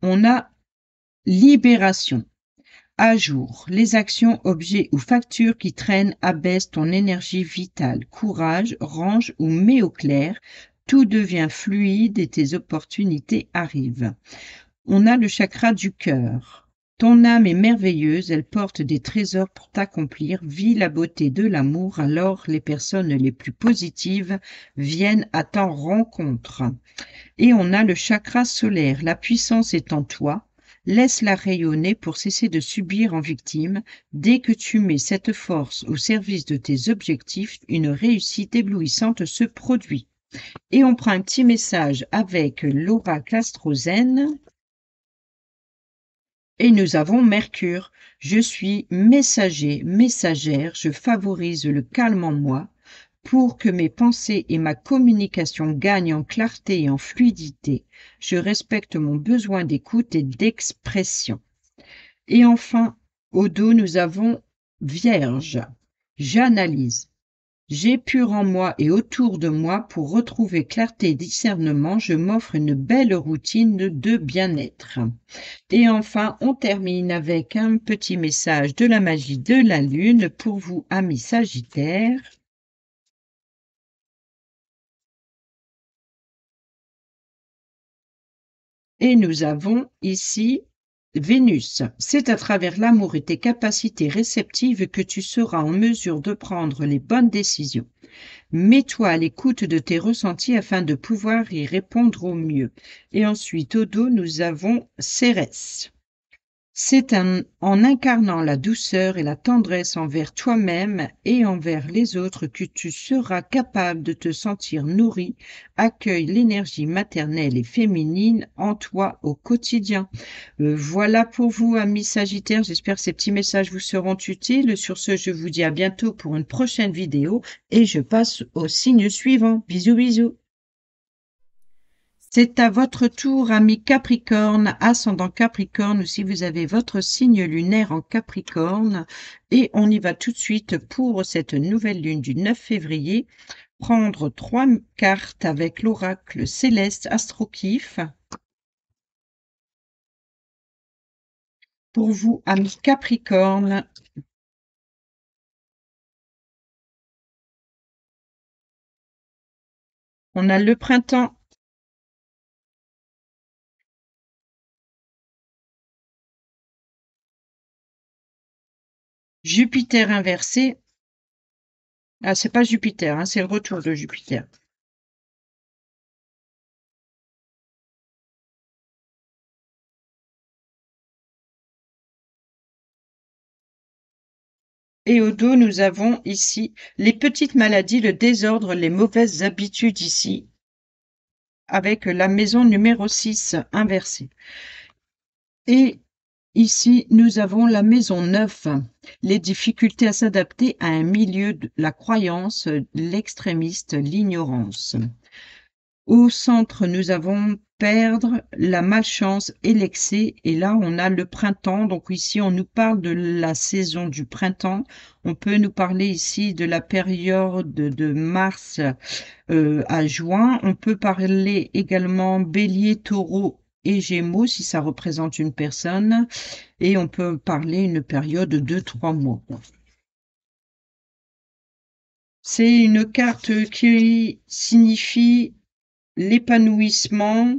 On a libération. À jour, les actions, objets ou factures qui traînent abaissent ton énergie vitale. Courage, range ou mets au clair. Tout devient fluide et tes opportunités arrivent. On a le chakra du cœur. Ton âme est merveilleuse, elle porte des trésors pour t'accomplir. Vis la beauté de l'amour, alors les personnes les plus positives viennent à ta rencontre. Et on a le chakra solaire. La puissance est en toi. Laisse-la rayonner pour cesser de subir en victime. Dès que tu mets cette force au service de tes objectifs, une réussite éblouissante se produit. Et on prend un petit message avec l'oracle astrozène. Et nous avons Mercure. Je suis messager, messagère, je favorise le calme en moi pour que mes pensées et ma communication gagnent en clarté et en fluidité. Je respecte mon besoin d'écoute et d'expression. Et enfin, au dos, nous avons Vierge. J'analyse. J'ai pur en moi et autour de moi pour retrouver clarté et discernement. Je m'offre une belle routine de bien-être. Et enfin, on termine avec un petit message de la magie de la Lune pour vous, amis Sagittaires. Et nous avons ici Vénus. C'est à travers l'amour et tes capacités réceptives que tu seras en mesure de prendre les bonnes décisions. Mets-toi à l'écoute de tes ressentis afin de pouvoir y répondre au mieux. Et ensuite, au dos, nous avons Cérès. C'est en incarnant la douceur et la tendresse envers toi-même et envers les autres que tu seras capable de te sentir nourri. Accueille l'énergie maternelle et féminine en toi au quotidien. Voilà pour vous, amis Sagittaires. J'espère que ces petits messages vous seront utiles. Sur ce, je vous dis à bientôt pour une prochaine vidéo et je passe au signe suivant. Bisous, bisous. C'est à votre tour, ami Capricorne, ascendant Capricorne, ou si vous avez votre signe lunaire en Capricorne. Et on y va tout de suite pour cette nouvelle lune du 9 février. Prendre 3 cartes avec l'oracle céleste Astrokif. Pour vous, ami Capricorne, on a le printemps, Jupiter inversé. Ah, c'est pas Jupiter, hein, c'est le retour de Jupiter. Et au dos, nous avons ici les petites maladies, le désordre, les mauvaises habitudes ici, avec la maison numéro 6 inversée. Et ici, nous avons la maison 9, les difficultés à s'adapter à un milieu, de la croyance, l'extrémiste, l'ignorance. Au centre, nous avons perdre, la malchance et l'excès. Et là, on a le printemps. Donc ici, on nous parle de la saison du printemps. On peut nous parler ici de la période de mars à juin. On peut parler également bélier, taureau et gémeaux si ça représente une personne. Et on peut parler une période de 3 mois. C'est une carte qui signifie l'épanouissement,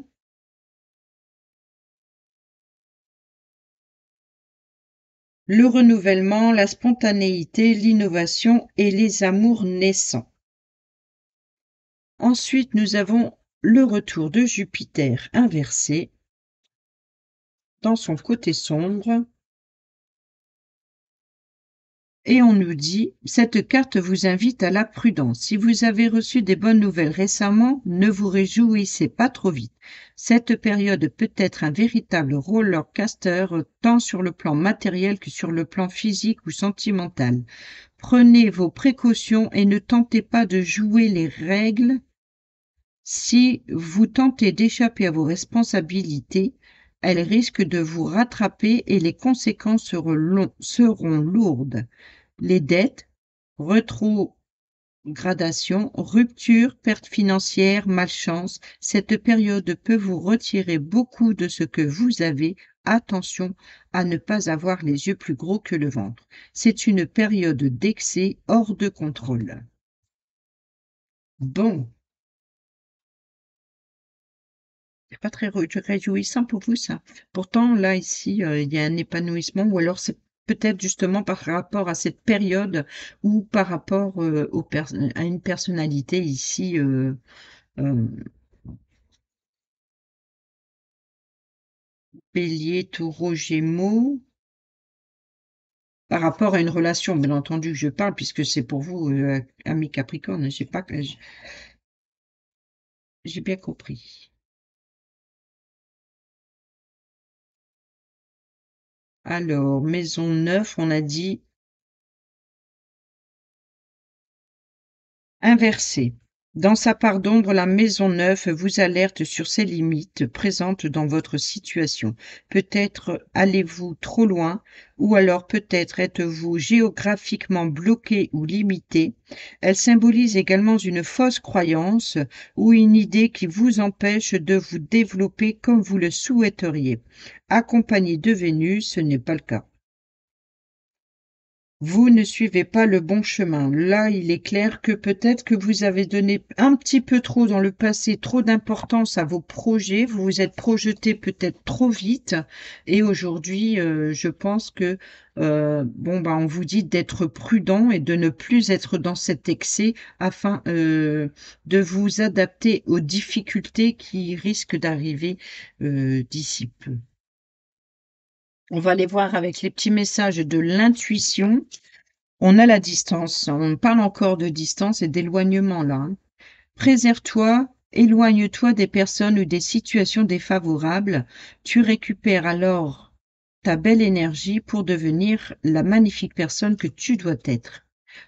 le renouvellement, la spontanéité, l'innovation et les amours naissants. Ensuite, nous avons le retour de Jupiter inversé dans son côté sombre. Et on nous dit, cette carte vous invite à la prudence. Si vous avez reçu des bonnes nouvelles récemment, ne vous réjouissez pas trop vite. Cette période peut être un véritable roller coaster, tant sur le plan matériel que sur le plan physique ou sentimental. Prenez vos précautions et ne tentez pas de jouer les règles. Si vous tentez d'échapper à vos responsabilités, elles risquent de vous rattraper et les conséquences seront lourdes. Les dettes, Gradation, rupture, perte financière, malchance. Cette période peut vous retirer beaucoup de ce que vous avez. Attention à ne pas avoir les yeux plus gros que le ventre. C'est une période d'excès hors de contrôle. Bon, c'est pas très réjouissant pour vous ça. Pourtant, là, ici, il y a un épanouissement ou alors c'est peut-être justement par rapport à cette période ou par rapport, à une personnalité ici, hem Bélier, Taureau, Gémeaux, par rapport à une relation, bien entendu, que je parle puisque c'est pour vous, amis Capricorne, j'ai pas que j'ai bien compris. Alors, maison 9, on a dit inversé. Dans sa part d'ombre, la maison 9 vous alerte sur ses limites présentes dans votre situation. Peut-être allez-vous trop loin, ou alors peut-être êtes-vous géographiquement bloqué ou limité. Elle symbolise également une fausse croyance ou une idée qui vous empêche de vous développer comme vous le souhaiteriez. Accompagné de Vénus, ce n'est pas le cas. Vous ne suivez pas le bon chemin. Là, il est clair que peut-être que vous avez donné un petit peu trop dans le passé, trop d'importance à vos projets. Vous vous êtes projeté peut-être trop vite et aujourd'hui, je pense que, bon, bah, on vous dit d'être prudent et de ne plus être dans cet excès afin, de vous adapter aux difficultés qui risquent d'arriver, d'ici peu. On va aller voir avec les petits messages de l'intuition. On a la distance, on parle encore de distance et d'éloignement là, hein. Préserve-toi, éloigne-toi des personnes ou des situations défavorables. Tu récupères alors ta belle énergie pour devenir la magnifique personne que tu dois être.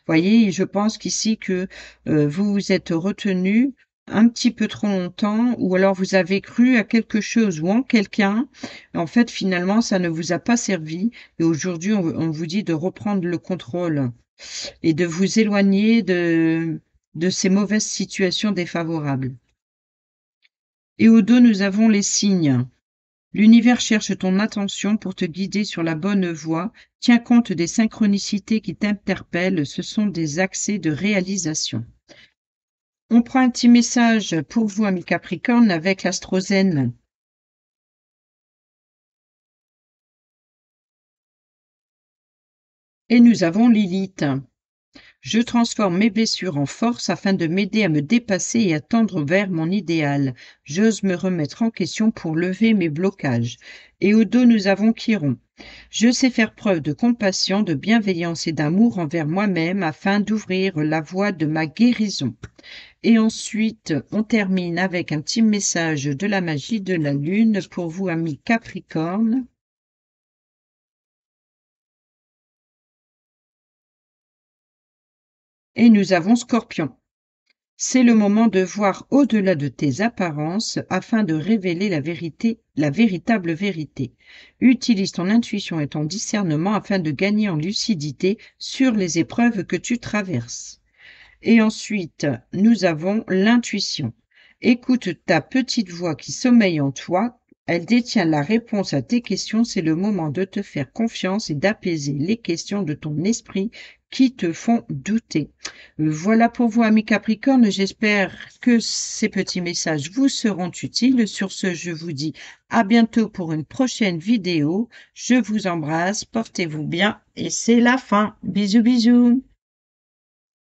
Voyez, je pense qu'ici que, vous vous êtes retenu un petit peu trop longtemps ou alors vous avez cru à quelque chose ou en quelqu'un. En fait, finalement, ça ne vous a pas servi et aujourd'hui, on vous dit de reprendre le contrôle et de vous éloigner de ces mauvaises situations défavorables. Et au dos, nous avons les signes. L'univers cherche ton attention pour te guider sur la bonne voie. Tiens compte des synchronicités qui t'interpellent, ce sont des accès de réalisation. On prend un petit message pour vous, amis Capricorne, avec l'astrozène. Et nous avons Lilith. Je transforme mes blessures en force afin de m'aider à me dépasser et à tendre vers mon idéal. J'ose me remettre en question pour lever mes blocages. Et au dos, nous avons Chiron. Je sais faire preuve de compassion, de bienveillance et d'amour envers moi-même afin d'ouvrir la voie de ma guérison. Et ensuite, on termine avec un petit message de la magie de la Lune pour vous, amis Capricorne. Et nous avons Scorpion. C'est le moment de voir au-delà de tes apparences afin de révéler la vérité, la véritable vérité. Utilise ton intuition et ton discernement afin de gagner en lucidité sur les épreuves que tu traverses. Et ensuite, nous avons l'intuition. Écoute ta petite voix qui sommeille en toi. Elle détient la réponse à tes questions. C'est le moment de te faire confiance et d'apaiser les questions de ton esprit qui te font douter. Voilà pour vous, amis Capricorne. J'espère que ces petits messages vous seront utiles. Sur ce, je vous dis à bientôt pour une prochaine vidéo. Je vous embrasse, portez-vous bien et c'est la fin. Bisous, bisous.